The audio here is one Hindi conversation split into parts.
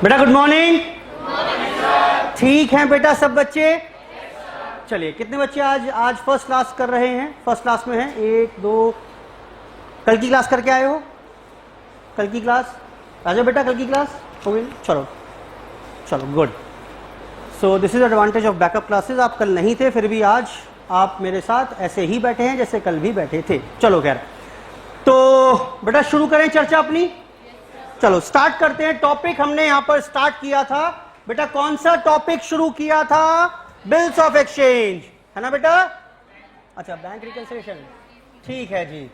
बेटा गुड मॉर्निंग। ठीक हैं बेटा सब बच्चे? चलिए, कितने बच्चे आज फर्स्ट क्लास कर रहे हैं? फर्स्ट क्लास में हैं? एक दो। कल की क्लास करके आए हो? कल की क्लास आ जाओ बेटा, कल की क्लास हो गई। चलो चलो, good. So this is advantage of backup classes. आप कल नहीं थे, फिर भी आज आप मेरे साथ ऐसे ही बैठे हैं जैसे कल भी बैठे थे। चलो खैर, तो बेटा शुरू करें चर्चा अपनी। चलो स्टार्ट करते हैं। टॉपिक हमने यहां पर स्टार्ट किया था बेटा, कौन सा टॉपिक शुरू किया था? बिल्स ऑफ एक्सचेंज, है ना बेटा? अच्छा, बैंक रिकंसिलिएशन, ठीक है जी।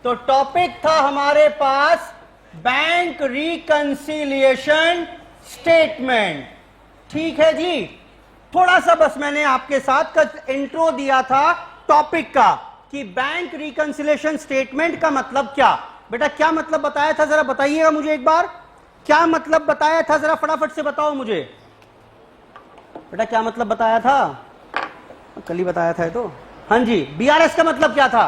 तो टॉपिक था हमारे पास बैंक रिकंसिलिएशन स्टेटमेंट, ठीक है जी। थोड़ा सा बस मैंने आपके साथ इंट्रो दिया था टॉपिक का कि बैंक रिकंसिलिएशन स्टेटमेंट का मतलब क्या। बेटा क्या मतलब बताया था, जरा बताइएगा मुझे एक बार। क्या मतलब बताया था, जरा फटाफट से बताओ मुझे। बेटा क्या मतलब बताया था? कल ही बताया था तो। हाँ जी, बीआरएस का मतलब क्या था?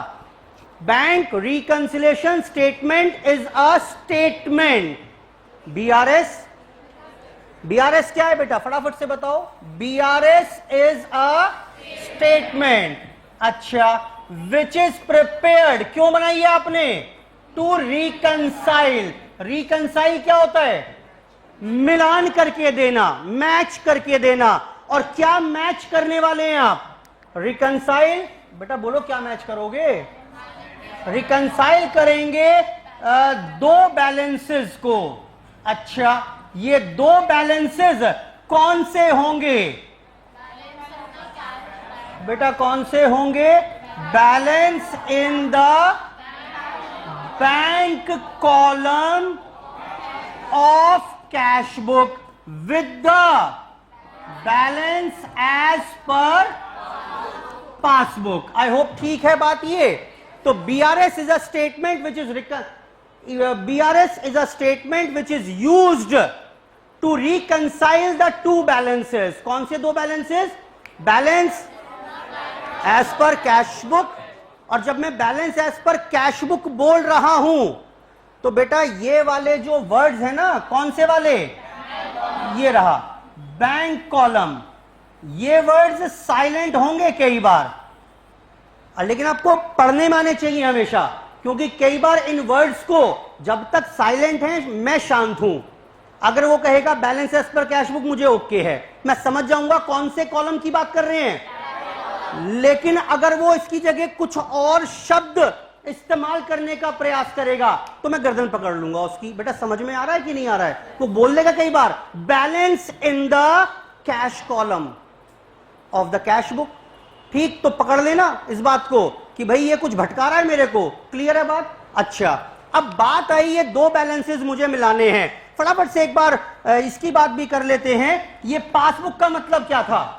Bank reconciliation statement is a statement. BRS, BRS क्या है बेटा, फटाफट से बताओ। बीआरएस इज अ स्टेटमेंट, अच्छा, विच इज प्रिपेयर्ड, क्यों बनाई है आपने? To reconcile. रिकंसाइल क्या होता है? मिलान करके देना, मैच करके देना। और क्या मैच करने वाले हैं आप? रिकंसाइल, बेटा बोलो क्या मैच करोगे? रिकंसाइल करेंगे दो बैलेंसेस को। अच्छा, ये दो बैलेंसेस कौन से होंगे बेटा? कौन से होंगे? Balance in the bank column of cash book with the balance as per passbook. I hope ठीक है बात ये। तो BRS is a statement which is BRS is a statement which is used to reconcile the two balances. कौन से दो balances? Balance as per cash book. और जब मैं balance as per cash book बोल रहा हूं तो बेटा ये वाले जो वर्ड्स है ना, कौन से वाले? ये रहा बैंक कॉलम। ये वर्ड्स साइलेंट होंगे कई बार, लेकिन आपको पढ़ने में आने चाहिए हमेशा, क्योंकि कई बार इन वर्ड्स को जब तक साइलेंट है मैं शांत हूं। अगर वो कहेगा balance as per cash book, मुझे ओके है, मैं समझ जाऊंगा कौन से कॉलम की बात कर रहे हैं। लेकिन अगर वो इसकी जगह कुछ और शब्द इस्तेमाल करने का प्रयास करेगा तो मैं गर्दन पकड़ लूंगा उसकी। बेटा समझ में आ रहा है कि नहीं आ रहा है? वो बोल देगा कई बार balance in the cash column of the cash book, ठीक, तो पकड़ लेना इस बात को कि भाई ये कुछ भटका रहा है मेरे को। क्लियर है बात? अच्छा, अब बात आई ये दो बैलेंसेस मुझे मिलाने हैं। फटाफट से एक बार इसकी बात भी कर लेते हैं। ये पासबुक का मतलब क्या था?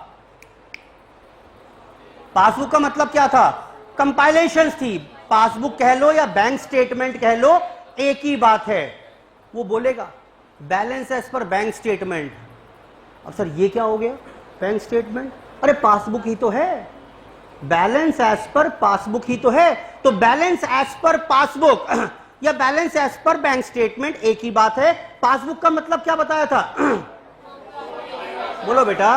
पासबुक का मतलब क्या था? कंपाइलेशन थी। पासबुक कह लो या बैंक स्टेटमेंट कह लो, एक ही बात है। वो बोलेगा balance as per bank statement. अब सर ये क्या हो गया? बैंक स्टेटमेंट, अरे पासबुक ही तो है। बैलेंस एज पर पासबुक ही तो है। तो बैलेंस एज पर पासबुक या balance as per bank statement एक ही बात है। पासबुक का मतलब क्या बताया था? बोलो बेटा।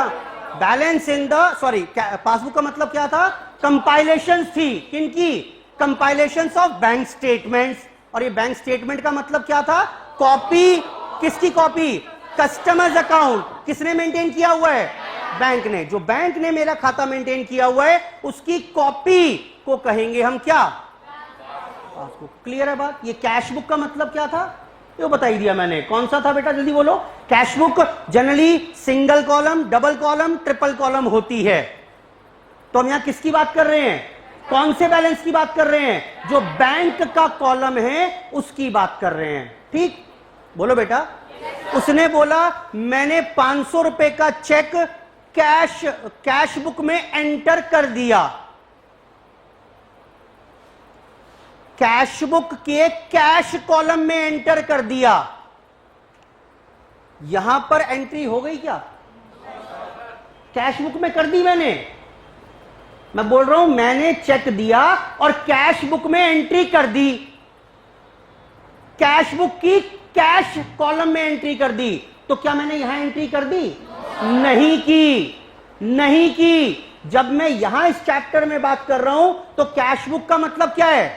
Balance in the, sorry, passbook का मतलब क्या था? कंपाइलेशन थी। किनकी? Compilations of bank statements. और ये बैंक स्टेटमेंट का मतलब क्या था? कॉपी। किसकी कॉपी? Customers account. किसने मेंटेन किया हुआ है? बैंक ने। जो बैंक ने मेरा खाता मेंटेन किया हुआ है उसकी कॉपी को कहेंगे हम क्या? पासबुक। क्लियर है बात? ये कैश बुक का मतलब क्या था ये बता ही दिया मैंने। कौन सा था बेटा, जल्दी बोलो। Cash book generally single column, double column, triple column होती है। तो हम यहां किसकी बात कर रहे हैं? कौन से बैलेंस की बात कर रहे हैं? जो बैंक का कॉलम है उसकी बात कर रहे हैं, ठीक? बोलो बेटा। उसने बोला मैंने 500 रुपए का चेक कैश बुक में एंटर कर दिया। कैश बुक के कैश कॉलम में एंटर कर दिया। यहां पर एंट्री हो गई क्या? कैश बुक में कर दी मैंने। मैं बोल रहा हूं मैंने चेक दिया और कैश बुक में एंट्री कर दी। कैश बुक की कैश कॉलम में एंट्री कर दी। तो क्या मैंने यहां एंट्री कर दी? नहीं की, नहीं की। जब मैं यहां इस चैप्टर में बात कर रहा हूं तो कैश बुक का मतलब क्या है?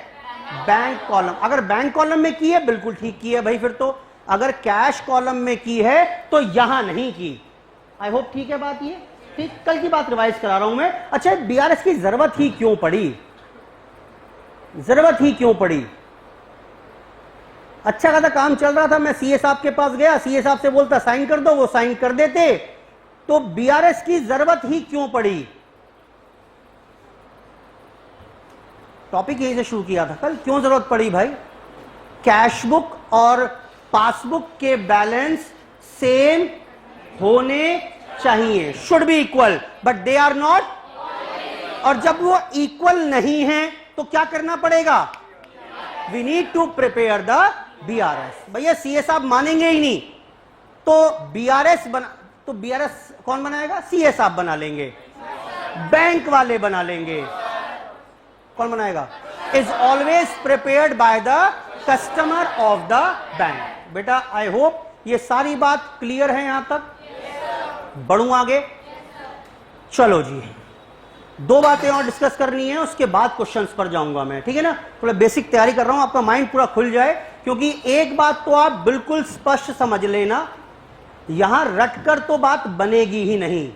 Bank column. अगर बैंक कॉलम में की है बिल्कुल ठीक की है भाई। फिर तो अगर कैश कॉलम में की है तो यहां नहीं की। आई होप ठीक है बात ये। ठीक, कल की बात रिवाइज करा रहा हूं मैं। अच्छा, बीआरएस की जरूरत ही क्यों पड़ी? जरूरत ही क्यों पड़ी? अच्छा खासा काम चल रहा था, मैं सीए साहब के पास गया, सीए साहब से बोलता साइन कर दो, वो साइन कर देते। तो बीआरएस की जरूरत ही क्यों पड़ी? टॉपिक यही से शुरू किया था कल। क्यों जरूरत पड़ी भाई? कैश बुक और पासबुक के बैलेंस सेम होने चाहिए, should be equal, but they are not. और जब वो इक्वल नहीं है तो क्या करना पड़ेगा? We need to prepare the BRS. भैया सीए साहब मानेंगे ही नहीं, तो बीआरएस बना, तो बीआरएस कौन बनाएगा? सीए साहब बना लेंगे, बैंक वाले बना लेंगे। कौन बनाएगा? Is always prepared by the customer of the bank. बेटा आई होप ये सारी बात क्लियर है यहां तक। बढ़ूं आगे? चलो जी, दो बातें और डिस्कस करनी है, उसके बाद क्वेश्चंस पर जाऊंगा मैं, ठीक है ना। थोड़ा बेसिक तैयारी कर रहा हूं, आपका माइंड पूरा खुल जाए। क्योंकि एक बात तो आप बिल्कुल स्पष्ट समझ लेना, यहां रटकर तो बात बनेगी ही नहीं।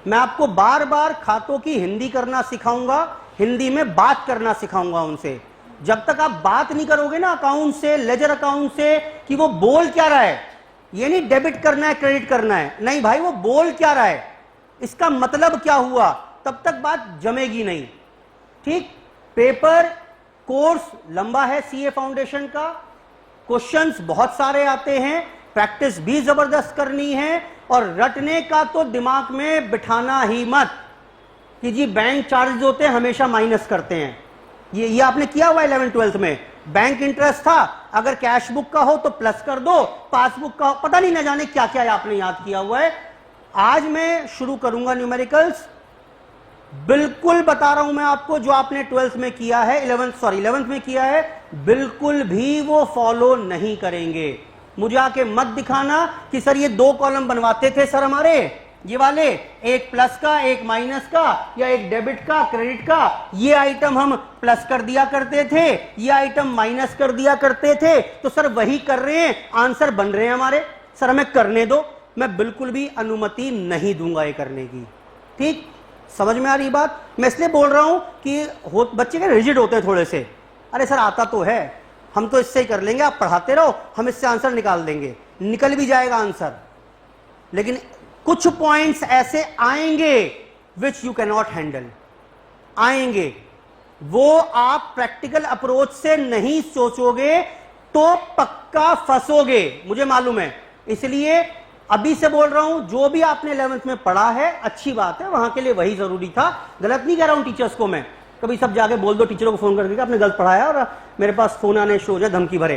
मैं आपको बार बार खातों की हिंदी करना सिखाऊंगा, हिंदी में बात करना सिखाऊंगा उनसे। जब तक आप बात नहीं करोगे ना अकाउंट से, लेजर अकाउंट से, कि वो बोल क्या रहा है, ये नहीं डेबिट करना है क्रेडिट करना है, नहीं भाई, वो बोल क्या रहा है, इसका मतलब क्या हुआ, तब तक बात जमेगी नहीं। ठीक, पेपर कोर्स लंबा है सीए फाउंडेशन का, क्वेश्चंस बहुत सारे आते हैं, प्रैक्टिस भी जबरदस्त करनी है। और रटने का तो दिमाग में बिठाना ही मत कि जी बैंक चार्ज होते हैं हमेशा माइनस करते हैं। ये आपने किया हुआ 11th-12th में, बैंक इंटरेस्ट था, अगर कैश बुक का हो तो प्लस कर दो, पासबुक का हो, पता नहीं न जाने क्या क्या आपने याद किया हुआ है। आज मैं शुरू करूंगा न्यूमेरिकल्स, बिल्कुल बता रहा हूं मैं आपको, जो आपने 12th में किया है, 11th में किया है, बिल्कुल भी वो फॉलो नहीं करेंगे। मुझे आके मत दिखाना कि सर ये दो कॉलम बनवाते थे सर हमारे, ये वाले, एक प्लस का एक माइनस का, या एक डेबिट का क्रेडिट का, ये आइटम हम प्लस कर दिया करते थे, ये आइटम माइनस कर दिया करते थे, तो सर वही कर रहे हैं, आंसर बन रहे हैं हमारे, सर हमें करने दो। मैं बिल्कुल भी अनुमति नहीं दूंगा ये करने की। ठीक, समझ में आ रही बात? मैं इसलिए बोल रहा हूं कि बच्चे के रिजिड होते हैं थोड़े से, अरे सर आता तो है, हम तो इससे ही कर लेंगे, आप पढ़ाते रहो, हम इससे आंसर निकाल देंगे। निकल भी जाएगा आंसर, लेकिन कुछ पॉइंट्स ऐसे आएंगे which you can not handle, आएंगे, वो आप प्रैक्टिकल अप्रोच से नहीं सोचोगे तो पक्का फंसोगे, मुझे मालूम है। इसलिए अभी से बोल रहा हूं, जो भी आपने 11th में पढ़ा है अच्छी बात है, वहां के लिए वही जरूरी था। गलत नहीं कह रहा हूं टीचर्स को मैं, कभी सब जाके बोल दो टीचरों को फोन करके आपने गलत पढ़ाया और मेरे पास फोन आने शुरू हो जाए धमकी भरे,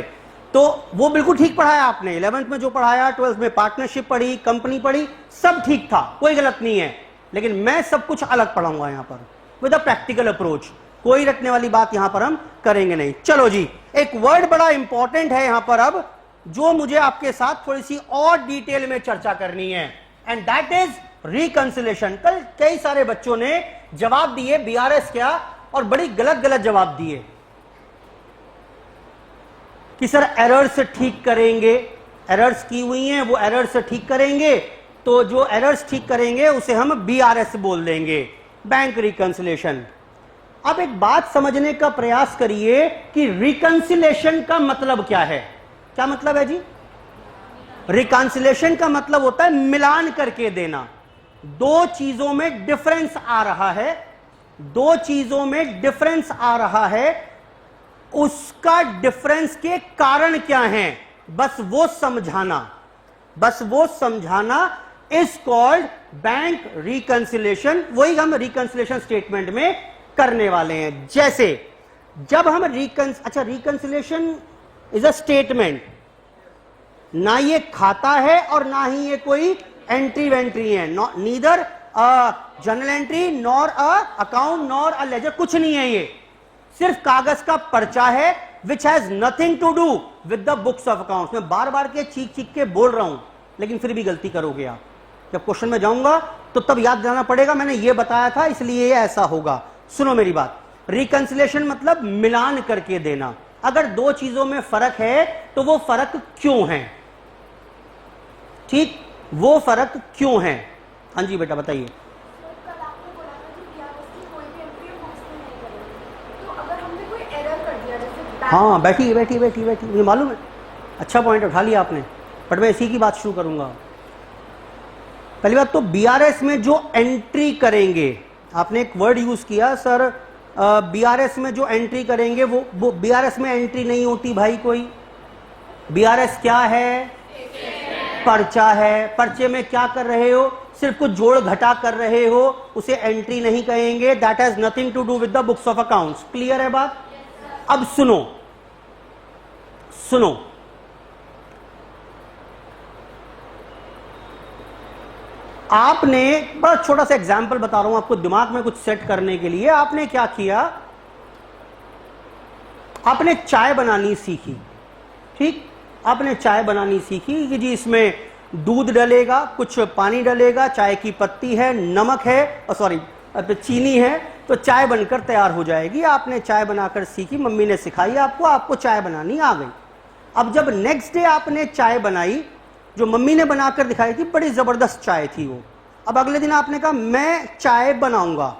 तो वो बिल्कुल ठीक पढ़ाया आपने। 11th में जो पढ़ाया, 12th में पार्टनरशिप पढ़ी, कंपनी पढ़ी, सब ठीक था, कोई गलत नहीं है। लेकिन मैं सब कुछ अलग पढ़ाऊंगा यहां पर विद अ प्रैक्टिकल अप्रोच, कोई रटने वाली बात यहां पर हम करेंगे नहीं। चलो जी, एक वर्ड बड़ा इंपॉर्टेंट है यहां पर अब, जो मुझे आपके साथ थोड़ी सी और डिटेल में चर्चा करनी है, एंड दैट इज रिकंसिलेशन। कल कई सारे बच्चों ने जवाब दिए बीआरएस क्या, और बड़ी गलत गलत जवाब दिए कि सर एरर्स ठीक करेंगे, एरर्स की हुई हैं वो एरर्स ठीक करेंगे, तो जो एरर्स ठीक करेंगे उसे हम बीआरएस बोल देंगे, बैंक रिकंसिलेशन। अब एक बात समझने का प्रयास करिए कि रिकंसिलेशन का मतलब क्या है। क्या मतलब है जी? रिकंसिलेशन का मतलब होता है मिलान करके देना। दो चीजों में डिफरेंस आ रहा है, दो चीजों में डिफरेंस आ रहा है, उसका डिफरेंस के कारण क्या है, बस वो समझाना, बस वो समझाना इज कॉल्ड बैंक रिकंसिलेशन। वही हम रिकंसिलेशन स्टेटमेंट में करने वाले हैं। जैसे जब हम रिकंसिलेशन इज अ स्टेटमेंट, ना ये खाता है और ना ही ये कोई एंट्री वेंट्री है, neither journal entry nor account nor a ledger, कुछ नहीं है, ये सिर्फ कागज का पर्चा है which has nothing to do with the books of accounts. मैं बार बार के चीख चीख के बोल रहा हूं, लेकिन फिर भी गलती करोगे आप। जब क्वेश्चन में जाऊंगा तो तब याद दिलाना पड़ेगा, मैंने ये बताया था इसलिए ये ऐसा होगा। सुनो मेरी बात, रिकंसिलेशन मतलब मिलान करके देना। अगर दो चीजों में फर्क है तो वो फर्क क्यों है? ठीक, वो फर्क क्यों है? हाँ जी बेटा बताइए। हाँ बैठिए बैठिए बैठिए बैठिए, मुझे मालूम है, अच्छा पॉइंट उठा लिया आपने, बट मैं इसी की बात शुरू करूंगा। पहली बात तो बीआरएस में जो एंट्री करेंगे, आपने एक वर्ड यूज किया सर, बीआरएस में जो एंट्री करेंगे वो बीआरएस में एंट्री नहीं होती भाई कोई। बीआरएस क्या है? पर्चा है। पर्चे में क्या कर रहे हो? सिर्फ कुछ जोड़ घटा कर रहे हो, उसे एंट्री नहीं कहेंगे। That has nothing to do with the books of accounts. Clear है बात? अब सुनो सुनो, आपने बड़ा छोटा सा एग्जाम्पल बता रहा हूं आपको दिमाग में कुछ सेट करने के लिए। आपने क्या किया, आपने चाय बनानी सीखी। ठीक, आपने चाय बनानी सीखी कि जी इसमें दूध डलेगा, कुछ पानी डलेगा, चाय की पत्ती है, नमक है, सॉरी चीनी है, तो चाय बनकर तैयार हो जाएगी। आपने चाय बनाकर सीखी, मम्मी ने सिखाई आपको, आपको चाय बनानी आ गई। अब जब नेक्स्ट डे आपने चाय बनाई, जो मम्मी ने बनाकर दिखाई थी, बड़ी जबरदस्त चाय थी वो। अब अगले दिन आपने कहा मैं चाय बनाऊंगा।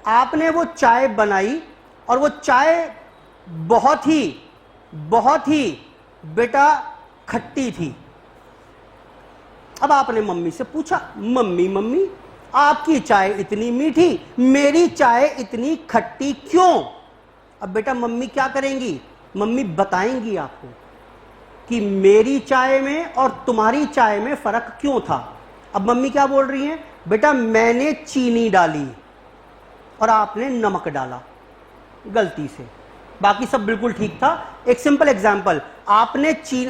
आपने वो चाय बनाई और वो चाय बहुत ही बेटा खट्टी थी। अब आपने मम्मी से पूछा, मम्मी आपकी चाय इतनी मीठी, मेरी चाय इतनी खट्टी क्यों? अब बेटा मम्मी क्या करेंगी? मम्मी बताएंगी आपको कि मेरी चाय में और तुम्हारी चाय में फर्क क्यों था। अब मम्मी क्या बोल रही हैं? बेटा मैंने चीनी डाली और आपने नमक डाला गलती से, बाकी सब बिल्कुल ठीक था। एक सिंपल एग्जांपल,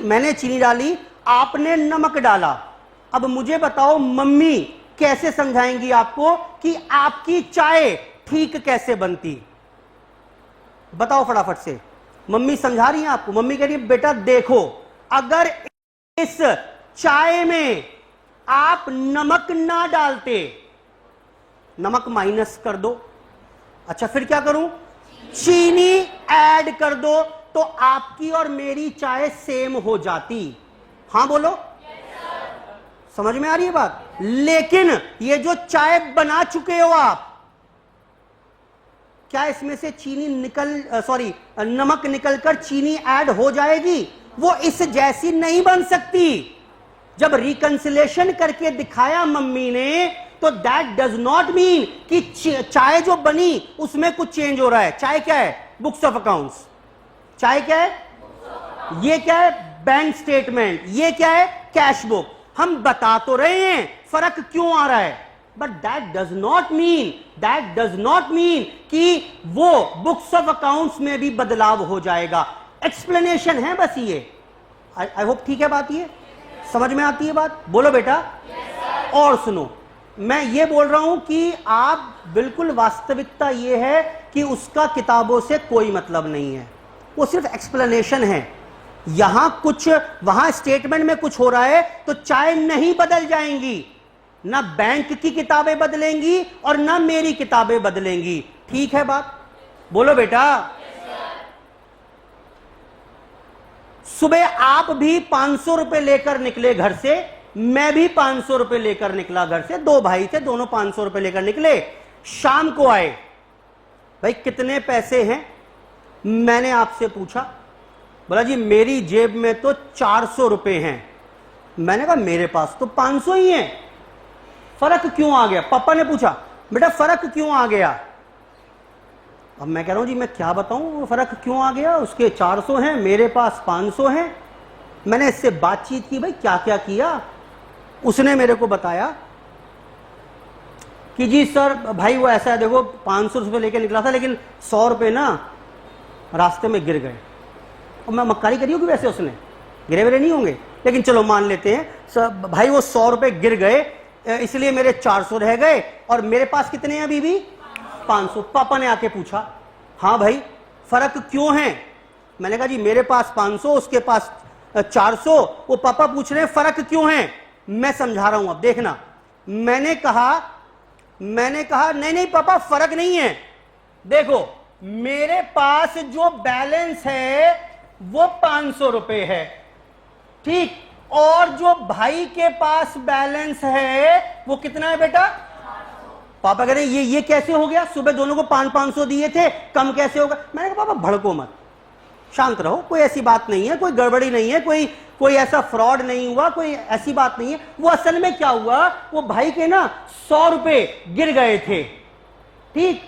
मैंने चीनी डाली, आपने नमक डाला। अब मुझे बताओ मम्मी कैसे समझाएंगी आपको कि आपकी चाय ठीक कैसे बनती? बताओ फटाफट से। मम्मी समझा रही हैं आपको। मम्मी कह रही है बेटा देखो, अगर इस चाय में आप नमक ना डालते, नमक माइनस कर दो, अच्छा फिर क्या करूं? चीनी ऐड कर दो, तो आपकी और मेरी चाय सेम हो जाती। हां बोलो, समझ में आ रही है बात? लेकिन ये जो चाय बना चुके हो आप, क्या इसमें से चीनी नमक निकलकर चीनी ऐड हो जाएगी? वो इस जैसी नहीं बन सकती। जब रिकंसिलेशन करके दिखाया मम्मी ने, तो दैट डज नॉट मीन कि चाय जो बनी उसमें कुछ चेंज हो रहा है। चाय क्या है? Books of accounts. चाय क्या है? ये क्या है? Bank statement. ये क्या है? Cash book. हम बता तो रहे हैं फर्क क्यों आ रहा है, but that does not mean कि वो बुक्स ऑफ अकाउंट्स में भी बदलाव हो जाएगा। एक्सप्लेनेशन है बस ये। आई होप ठीक है बात, ये समझ में आती है बात? बोलो बेटा। और सुनो, मैं ये बोल रहा हूं कि आप बिल्कुल, वास्तविकता ये है कि उसका किताबों से कोई मतलब नहीं है, वो सिर्फ एक्सप्लेनेशन है। यहां कुछ, वहां स्टेटमेंट में कुछ हो रहा है, तो चाय नहीं बदल जाएंगी, ना बैंक की किताबें बदलेंगी और ना मेरी किताबें बदलेंगी। ठीक है बात? बोलो बेटा। सुबह आप भी 500 रुपए लेकर निकले घर से, मैं भी 500 रुपए लेकर निकला घर से। दो भाई थे, दोनों 500 रुपए लेकर निकले। शाम को आए, भाई कितने पैसे हैं? मैंने आपसे पूछा, बोला जी मेरी जेब में तो 400 रुपए हैं। मैंने कहा मेरे पास तो 500 ही हैं, फर्क क्यों आ गया? पापा ने पूछा, बेटा फर्क क्यों आ गया? अब मैं कह रहा हूं जी मैं क्या बताऊं फर्क क्यों आ गया, उसके 400 हैं, मेरे पास 500 हैं। मैंने इससे बातचीत की, भाई क्या क्या किया। उसने मेरे को बताया कि जी सर भाई वो ऐसा है, देखो 500 रुपये लेके निकला था, लेकिन 100 रुपये ना रास्ते में गिर गए। और मैं मक्कारी करी होगी, वैसे उसने गिरे वरे नहीं होंगे, लेकिन चलो मान लेते हैं सर भाई वो 100 रुपये गिर गए, इसलिए मेरे 400 रह गए और मेरे पास कितने हैं अभी भी? 500। पापा ने आके पूछा, हाँ भाई फर्क क्यों है? मैंने कहा जी मेरे पास 500, उसके पास 400। वो पापा पूछ रहे हैं फर्क क्यों है? मैं समझा रहा हूं, अब देखना। मैंने कहा नहीं नहीं पापा फर्क नहीं है। देखो मेरे पास जो बैलेंस है वो 500 रुपए है, ठीक, और जो भाई के पास बैलेंस है वो कितना है बेटा? पापा कह रहे ये कैसे हो गया? सुबह दोनों को 500 दिए थे, कम कैसे होगा? मैंने कहा पापा भड़को मत, शांत रहो, कोई ऐसी बात नहीं है, कोई गड़बड़ी नहीं है, कोई ऐसा फ्रॉड नहीं हुआ, कोई ऐसी बात नहीं है। वो असल में क्या हुआ, वो भाई के ना 100 रुपए गिर गए थे, ठीक।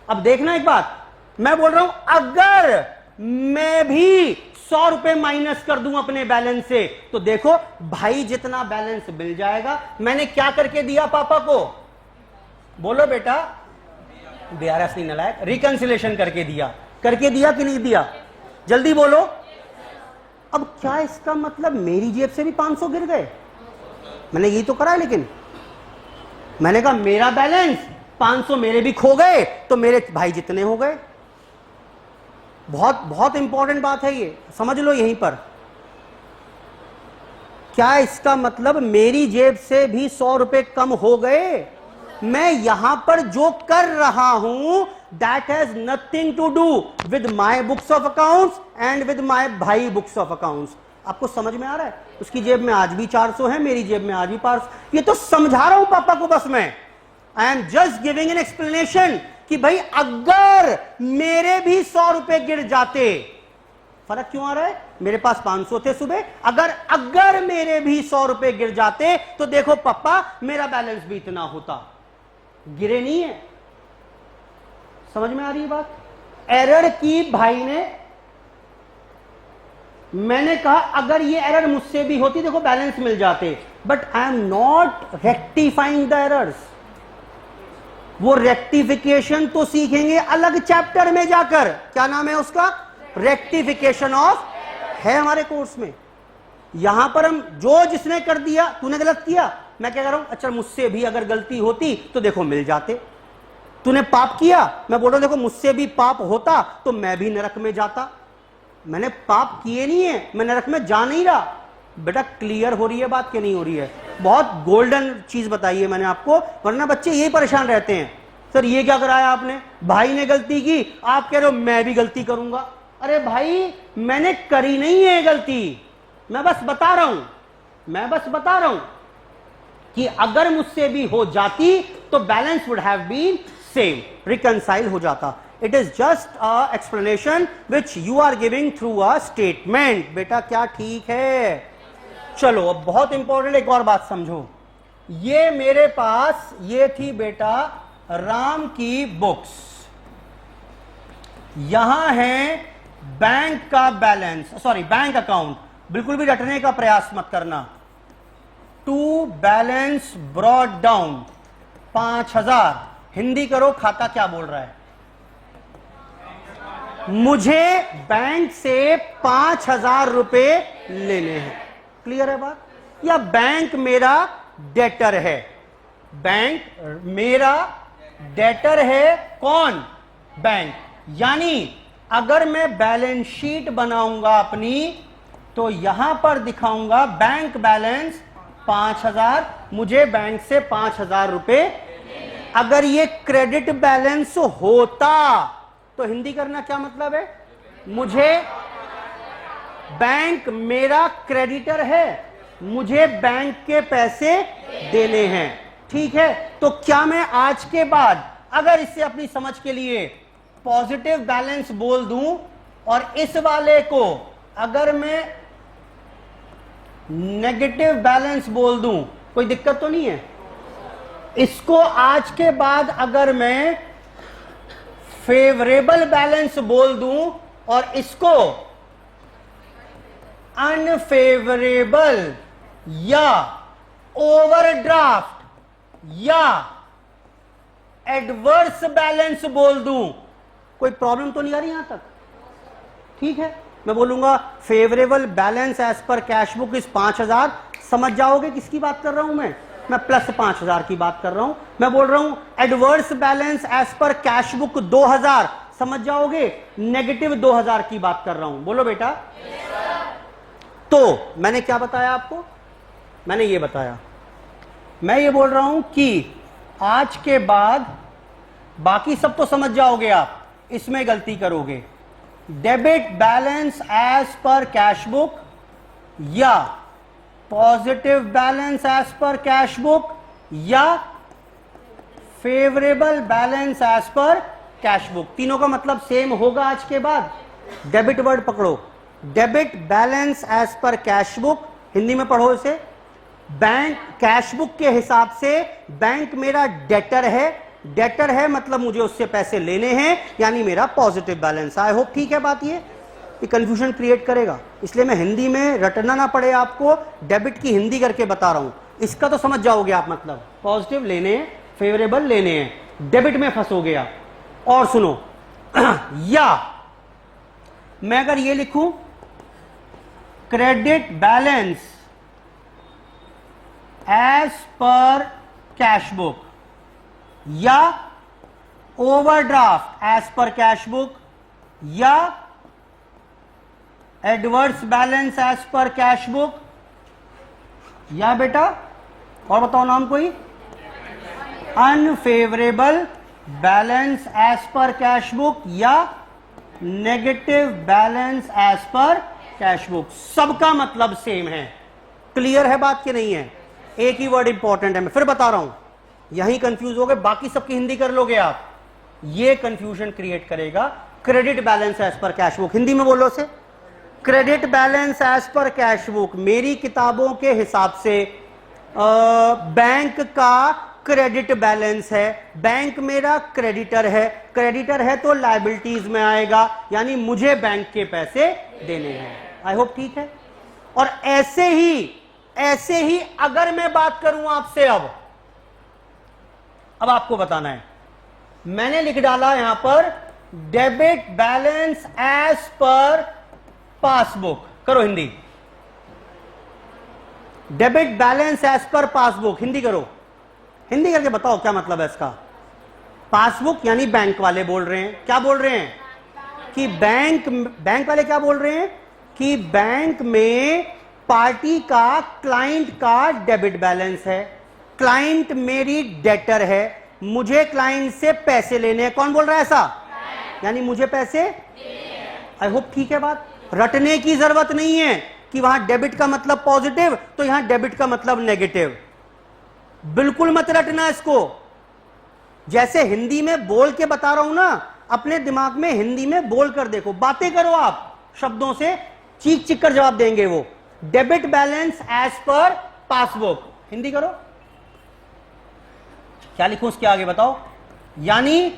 अब देखना एक बात, मैं बोल रहा हूं अगर मैं भी 100 रुपए माइनस कर दूं अपने बैलेंस से, तो देखो भाई जितना बैलेंस मिल जाएगा। मैंने क्या करके दिया पापा को? बोलो बेटा, बेआरएस नहीं नलायक, रिकंसिलेशन करके दिया कि नहीं दिया? जल्दी बोलो। अब क्या इसका मतलब मेरी जेब से भी 500 गिर गए? मैंने यही तो करा है, लेकिन मैंने कहा मेरा बैलेंस 500 मेरे भी खो गए तो मेरे भाई जितने हो गए। बहुत बहुत इंपॉर्टेंट बात है ये, समझ लो यहीं पर। क्या इसका मतलब मेरी जेब से भी 100 रुपए कम हो गए? मैं यहां पर जो कर रहा हूं that has nothing to do with my books of accounts and with my भाई बुक्स ऑफ अकाउंट्स। आपको समझ में आ रहा है? उसकी जेब में आज भी 400 है, मेरी जेब में आज भी 500। ये तो समझा रहा हूं पापा को बस मैं। I am just giving an explanation कि भाई अगर मेरे भी 100 रुपए गिर जाते, फर्क क्यों आ रहा है? मेरे पास 500 थे सुबह, अगर मेरे भी 100 रुपए गिर जाते तो देखो पापा मेरा बैलेंस भी इतना होता। गिरे नहीं है, समझ में आ रही है बात? एरर की भाई ने, मैंने कहा अगर ये एरर मुझसे भी होती, देखो बैलेंस मिल जाते, but I am not rectifying the errors. वो रेक्टिफिकेशन तो सीखेंगे अलग चैप्टर में जाकर। क्या नाम है उसका? रेक्टिफिकेशन ऑफ, है हमारे कोर्स में। यहां पर हम जो जिसने कर दिया, तूने गलत किया, मैं क्या कर रहा हूं, अच्छा मुझसे भी अगर गलती होती तो देखो मिल जाते। तूने पाप किया, मैं बोल रहा हूं देखो मुझसे भी पाप होता तो मैं भी नरक में जाता। मैंने पाप किए नहीं है, मैं नरक में जा नहीं रहा। बेटा क्लियर हो रही है बात कि नहीं हो रही है? बहुत गोल्डन चीज बताई है मैंने आपको, वरना बच्चे यही परेशान रहते हैं, सर ये क्या कराया आपने, भाई ने गलती की, आप कह रहे हो मैं भी गलती करूंगा। अरे भाई मैंने करी नहीं है गलती, मैं बस बता रहा हूं कि अगर मुझसे भी हो जाती तो balance would have been same, reconcile हो जाता। It is just a explanation which you are giving through a statement. बेटा क्या ठीक है? चलो अब बहुत इंपॉर्टेंट एक और बात समझो। ये मेरे पास ये थी बेटा राम की बुक्स, यहां है बैंक का बैलेंस, सॉरी बैंक अकाउंट। बिल्कुल भी रटने का प्रयास मत करना। To balance brought down 5000, Hindi करो खाता क्या बोल रहा है? मुझे बैंक से 5000 रुपए लेने हैं। क्लियर है बात? या बैंक मेरा डेटर है, बैंक मेरा डेटर है। कौन? बैंक। यानी अगर मैं बैलेंस शीट बनाऊंगा अपनी तो यहां पर दिखाऊंगा बैंक बैलेंस 5000, मुझे बैंक से 5000 रुपए। अगर ये क्रेडिट बैलेंस होता तो हिंदी करना क्या मतलब है? मुझे बैंक मेरा क्रेडिटर है, मुझे बैंक के पैसे देने हैं, ठीक है? तो क्या मैं आज के बाद अगर इसे अपनी समझ के लिए पॉजिटिव बैलेंस बोल दूं और इस वाले को अगर मैं नेगेटिव बैलेंस बोल दूं, कोई दिक्कत तो नहीं है? इसको आज के बाद अगर मैं फेवरेबल बैलेंस बोल दूं और इसको अनफेवरेबल या ओवरड्राफ्ट या एडवर्स बैलेंस बोल दूं, कोई प्रॉब्लम तो नहीं आ रही यहां तक? ठीक है, मैं बोलूंगा favourable balance as per cash book is 5000, समझ जाओगे किसकी बात कर रहा हूं मैं प्लस 5000 की बात कर रहा हूं। मैं बोल रहा हूं adverse balance as per cash book 2000, समझ जाओगे नेगेटिव 2000 की बात कर रहा हूं। बोलो बेटा। तो मैंने क्या बताया आपको? मैंने ये बताया मैं ये बोल रहा हूं कि आज के बाद बाकी सब तो समझ जाओगे आप, इसमें गलती करोगे। Debit balance as per cash book या positive balance as per cash book या favourable balance as per cash book, तीनों का मतलब सेम होगा आज के बाद। डेबिट वर्ड पकड़ो, debit balance as per cash book, Hindi में पढ़ो इसे। बैंक कैश बुक के हिसाब से बैंक मेरा डेटर है, डेटर है मतलब मुझे उससे पैसे लेने हैं, यानी मेरा पॉजिटिव बैलेंस। आई होप ठीक है बात। ये कंफ्यूजन क्रिएट करेगा, इसलिए मैं हिंदी में रटना ना पड़े आपको, डेबिट की हिंदी करके बता रहा हूं। इसका तो समझ जाओगे आप, मतलब पॉजिटिव लेने हैं, फेवरेबल लेने हैं, डेबिट में फंसोगे आप। और सुनो या मैं अगर ये लिखूं credit balance as per cash book या overdraft as per cash book या adverse balance as per cash book या बेटा और बताओ नाम कोई, unfavourable balance as per cash book या negative balance as per cash book. सबका मतलब सेम है। क्लियर है बात कि नहीं है? एक ही वर्ड इंपॉर्टेंट है, मैं फिर बता रहा हूं, यहीं कंफ्यूज हो गए, बाकी सबकी हिंदी कर लोगे आप। ये कंफ्यूजन क्रिएट करेगा। Credit balance as per cash book, Hindi में बोलो से। Credit balance as per cash book मेरी किताबों के हिसाब से बैंक का क्रेडिट बैलेंस है, बैंक मेरा क्रेडिटर है, क्रेडिटर है तो लायबिलिटीज में आएगा, यानी मुझे बैंक के पैसे देने हैं। आई होप ठीक है। और ऐसे ही अगर मैं बात करूं आपसे, अब आपको बताना है, मैंने लिख डाला यहां पर debit balance as per passbook, करो Hindi, debit balance as per passbook, Hindi करो, हिंदी करके बताओ क्या मतलब है इसका। पासबुक यानी बैंक वाले बोल रहे हैं, क्या बोल रहे हैं कि बैंक वाले क्या बोल रहे हैं कि बैंक में पार्टी का, क्लाइंट का डेबिट बैलेंस है, क्लाइंट मेरी डेटर है, मुझे क्लाइंट से पैसे लेने हैं। कौन बोल रहा है ऐसा? यानी मुझे पैसे। आई होप ठीक है बात। रटने की जरूरत नहीं है कि वहां डेबिट का मतलब पॉजिटिव तो यहां डेबिट का मतलब नेगेटिव, बिल्कुल मत रटना इसको। जैसे हिंदी में बोल के बता रहा हूं ना, अपने दिमाग में हिंदी में बोल कर देखो, बातें करो आप शब्दों से, चीख चीख कर जवाब देंगे वो। Debit balance as per passbook, Hindi करो, क्या लिखूं उसके आगे बताओ। यानी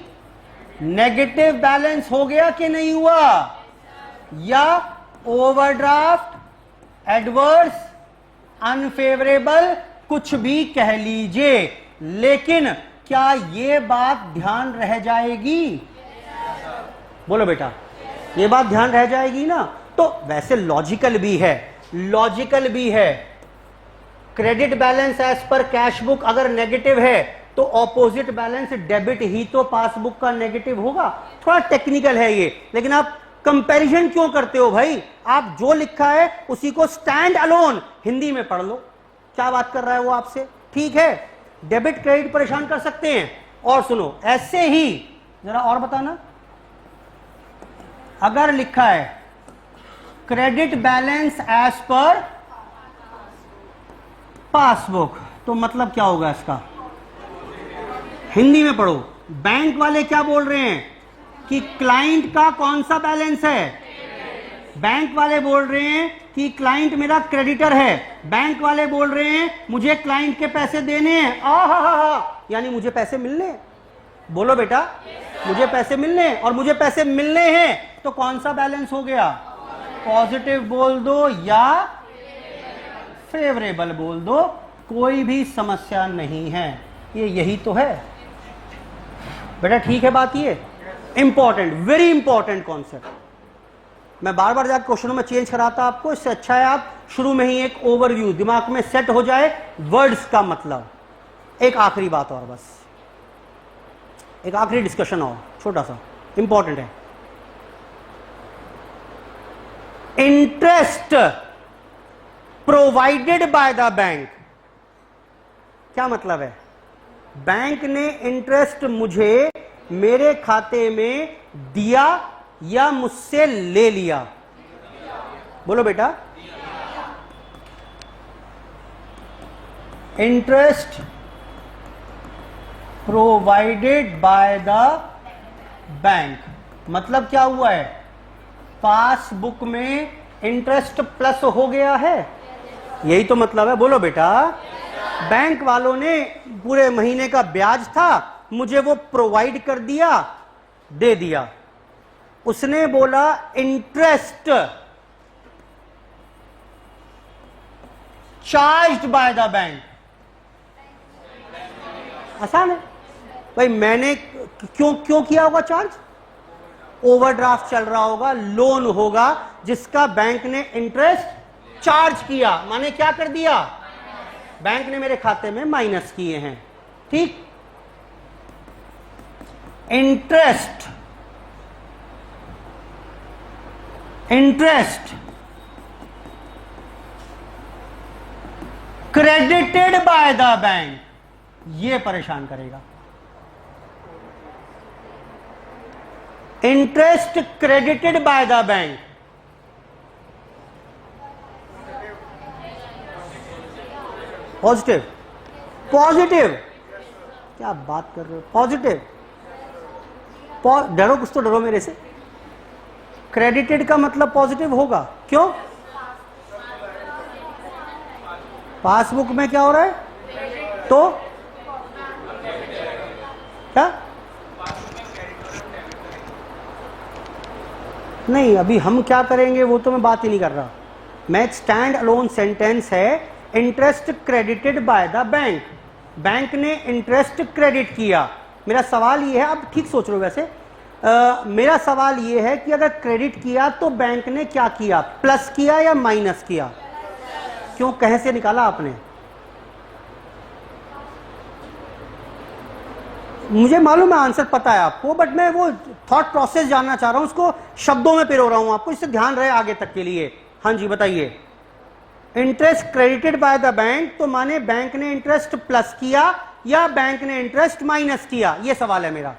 नेगेटिव बैलेंस हो गया कि नहीं हुआ, या ओवरड्राफ्ट, एडवर्स, अनफेवरेबल, कुछ भी कह लीजिए, लेकिन क्या यह बात ध्यान रह जाएगी? बोलो बेटा, यह बात ध्यान रह जाएगी ना। तो वैसे लॉजिकल भी है, लॉजिकल भी है। Credit balance as per cash book अगर नेगेटिव है तो ऑपोजिट बैलेंस डेबिट ही तो पासबुक का नेगेटिव होगा। थोड़ा टेक्निकल है ये, लेकिन आप कंपैरिजन क्यों करते हो भाई? आप जो लिखा है उसी को स्टैंड अलोन हिंदी में पढ़ लो। क्या बात कर रहा है वो आपसे? ठीक है, डेबिट क्रेडिट परेशान कर सकते हैं। और सुनो, ऐसे ही जरा और बताना, अगर लिखा है credit balance as per passbook तो मतलब क्या होगा इसका? हिंदी में पढ़ो। बैंक वाले क्या बोल रहे हैं कि क्लाइंट का कौन सा बैलेंस है? बैंक वाले बोल रहे हैं कि क्लाइंट मेरा क्रेडिटर है, बैंक वाले बोल रहे हैं मुझे क्लाइंट के पैसे देने हैं। यानी मुझे पैसे मिलने हैं। बोलो बेटा, मुझे पैसे मिलने हैं, और मुझे पैसे मिलने हैं तो कौन सा बैलेंस हो गया? पॉजिटिव बोल दो या फेवरेबल बोल दो, कोई भी समस्या नहीं है। ये यही तो है बेटा, ठीक है बात। ये इंपॉर्टेंट, वेरी इंपॉर्टेंट कॉन्सेप्ट। मैं बार बार जाकर क्वेश्चनों में चेंज कराता आपको, इससे अच्छा है आप शुरू में ही एक ओवरव्यू दिमाग में सेट हो जाए, वर्ड्स का मतलब। एक आखिरी बात और, बस एक आखिरी डिस्कशन और, छोटा सा, इंपॉर्टेंट है। Interest provided by the bank, क्या मतलब है? बैंक ने इंटरेस्ट मुझे मेरे खाते में दिया या मुझसे ले लिया? बोलो बेटा। Interest provided by the bank, मतलब क्या हुआ है? पासबुक में इंटरेस्ट प्लस हो गया है, यही तो मतलब है। बोलो बेटा। बैंक वालों ने पूरे महीने का ब्याज था, मुझे वो प्रोवाइड कर दिया, दे दिया। उसने बोला interest charged bye the bank. आसान है भाई। मैंने क्यों किया होगा चार्ज? ओवरड्राफ्ट चल रहा होगा, लोन होगा जिसका बैंक ने इंटरेस्ट चार्ज किया, माने क्या कर दिया? बैंक ने मेरे खाते में माइनस किए हैं। ठीक। Interest credited by the bank, ये परेशान करेगा। Interest credited by the bank, positive. Positive, क्या बात कर रहे हो? पॉजिटिव। डरो, कुछ तो डरो मेरे से। क्रेडिटेड का मतलब पॉजिटिव होगा, क्यों? पासबुक में क्या हो रहा है? तो क्या? नहीं, अभी हम क्या करेंगे वो तो मैं बात ही नहीं कर रहा। मैं एक स्टैंड अलोन सेंटेंस है, interest credited by the bank. Bank ने इंटरेस्ट क्रेडिट किया। मेरा सवाल ये है, अब ठीक सोच रहे हो वैसे, मेरा सवाल ये है कि अगर क्रेडिट किया तो बैंक ने क्या किया? प्लस किया या माइनस किया? क्यों, कहीं से निकाला आपने? मुझे मालूम है आंसर पता है आपको, बट मैं वो थॉट प्रोसेस जानना चाह रहा हूं, उसको शब्दों में पिरो रहा हूं आपको, इससे ध्यान रहे आगे तक के लिए। हाँ जी बताइए। Interest credited by the bank, तो माने बैंक ने इंटरेस्ट प्लस किया या बैंक ने इंटरेस्ट माइनस किया? ये सवाल है मेरा।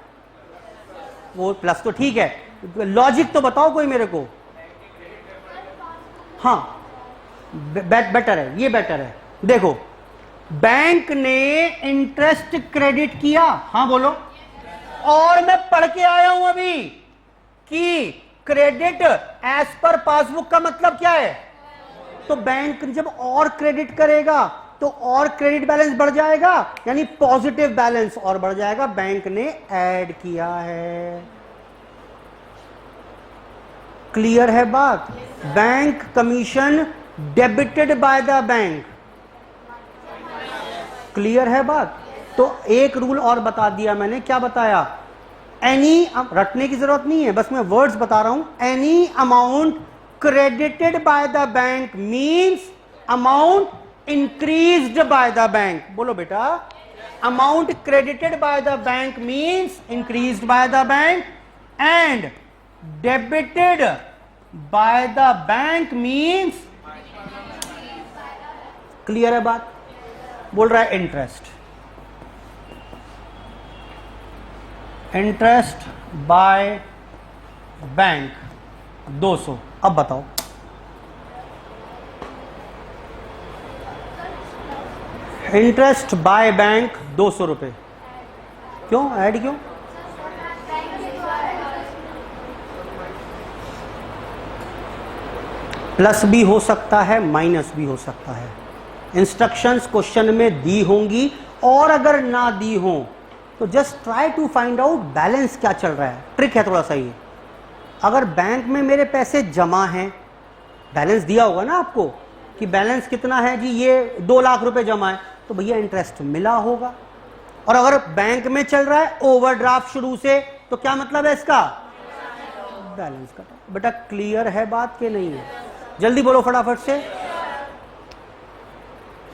वो प्लस तो ठीक है, लॉजिक तो बताओ कोई मेरे को। हाँ बेटर है, ये बेटर है। देखो, बैंक ने इंटरेस्ट क्रेडिट किया, हाँ बोलो। और मैं पढ़ के आया हूं अभी कि क्रेडिट एज पर पासबुक का मतलब क्या है? तो बैंक जब और क्रेडिट करेगा तो और क्रेडिट बैलेंस बढ़ जाएगा, यानी पॉजिटिव बैलेंस और बढ़ जाएगा। बैंक ने ऐड किया है। क्लियर है बात? Bank commission debited bye the bank. Clear है बात? तो एक रूल और बता दिया मैंने। क्या बताया? एनी, रटने की जरूरत नहीं है, बस मैं वर्ड्स बता रहा हूं। Any amount credited by the bank means amount increased by the bank। बोलो बेटा। amount credited by the bank means increased by the bank and debited by the bank means, clear है बात? बोल रहा है इंटरेस्ट बाय बैंक 200। अब बताओ, इंटरेस्ट बाय बैंक 200 रुपए, क्यों ऐड? क्यों? प्लस भी हो सकता है, माइनस भी हो सकता है। इंस्ट्रक्शंस क्वेश्चन में दी होंगी, और अगर ना दी हो तो just try to find out balance क्या चल रहा है। ट्रिक है थोड़ा सा ये। अगर बैंक में मेरे पैसे जमा हैं, बैलेंस दिया होगा ना आपको कि बैलेंस कितना है जी, ये 2 लाख रुपए जमा है, तो भैया इंटरेस्ट मिला होगा। और अगर बैंक में चल रहा है ओवरड्राफ्ट शुरू से, तो क्या मतलब है इसका? बैलेंस कटा। बेटा क्लियर है बात के नहीं है? जल्दी बोलो फटाफट से।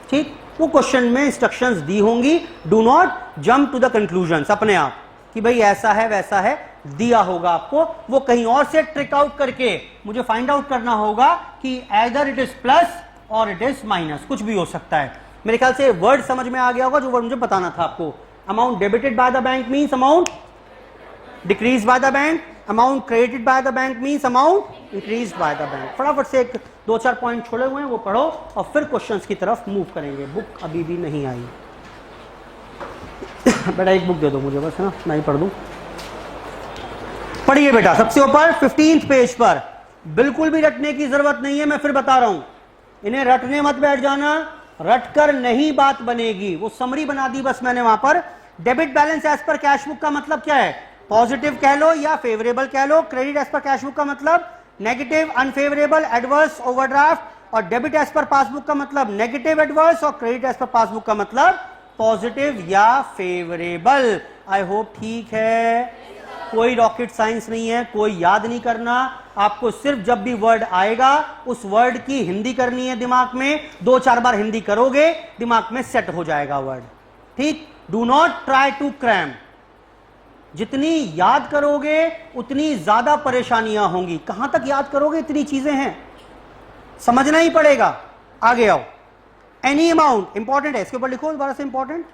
ठीक, वो क्वेश्चन में इंस्ट्रक्शंस दी होंगी, do not jump to the conclusions अपने आप कि भाई ऐसा है वैसा है, दिया होगा आपको, वो कहीं और से ट्रिक आउट करके मुझे फाइंड आउट करना होगा कि एदर इट इज प्लस और इट इज माइनस, कुछ भी हो सकता है। मेरे ख्याल से वर्ड समझ में आ गया होगा जो वर्ड मुझे बताना था आपको। Amount debited bye the bank means amount decrease by the bank, amount credited by the bank means amount increase by the bank. फटाफट से एक 2-4 पॉइंट छोड़े हुए हैं वो पढ़ो और फिर क्वेश्चंस की तरफ मूव करेंगे। बुक अभी भी नहीं आई बेटा, एक बुक दे दो मुझे बस, है ना, मैं ही पढ़ दूं। पढ़िए बेटा, सबसे ऊपर 15th पेज पर। बिल्कुल भी रटने की जरूरत नहीं है, मैं फिर बता रहा हूं, इन्हें रटने मत बैठ जाना, रटकर नहीं बात बनेगी। वो समरी बना दी बस मैंने वहां पर। Debit balance as per cash book का मतलब क्या है? पॉजिटिव कह लो या फेवरेबल कह लो। Credit as per cash book का मतलब नेगेटिव, अनफेवरेबल, एडवर्स, ओवरड्राफ्ट। और डेबिट एज पर पासबुक का मतलब नेगेटिव, एडवर्स, और क्रेडिट एज पर पासबुक का मतलब पॉजिटिव या फेवरेबल। आई होप ठीक है, कोई रॉकेट साइंस नहीं है, कोई याद नहीं करना। आपको सिर्फ जब भी वर्ड आएगा उस वर्ड की हिंदी करनी है दिमाग में। 2-4 बार हिंदी करोगे दिमाग में सेट हो जाएगा वर्ड, ठीक। Do not try to cram. जितनी याद करोगे उतनी ज्यादा परेशानियां होंगी। कहां तक याद करोगे, इतनी चीजें हैं, समझना ही पड़ेगा। आगे आओ। एनी अमाउंट इंपॉर्टेंट है, इसके ऊपर लिखो दोबारा से, important.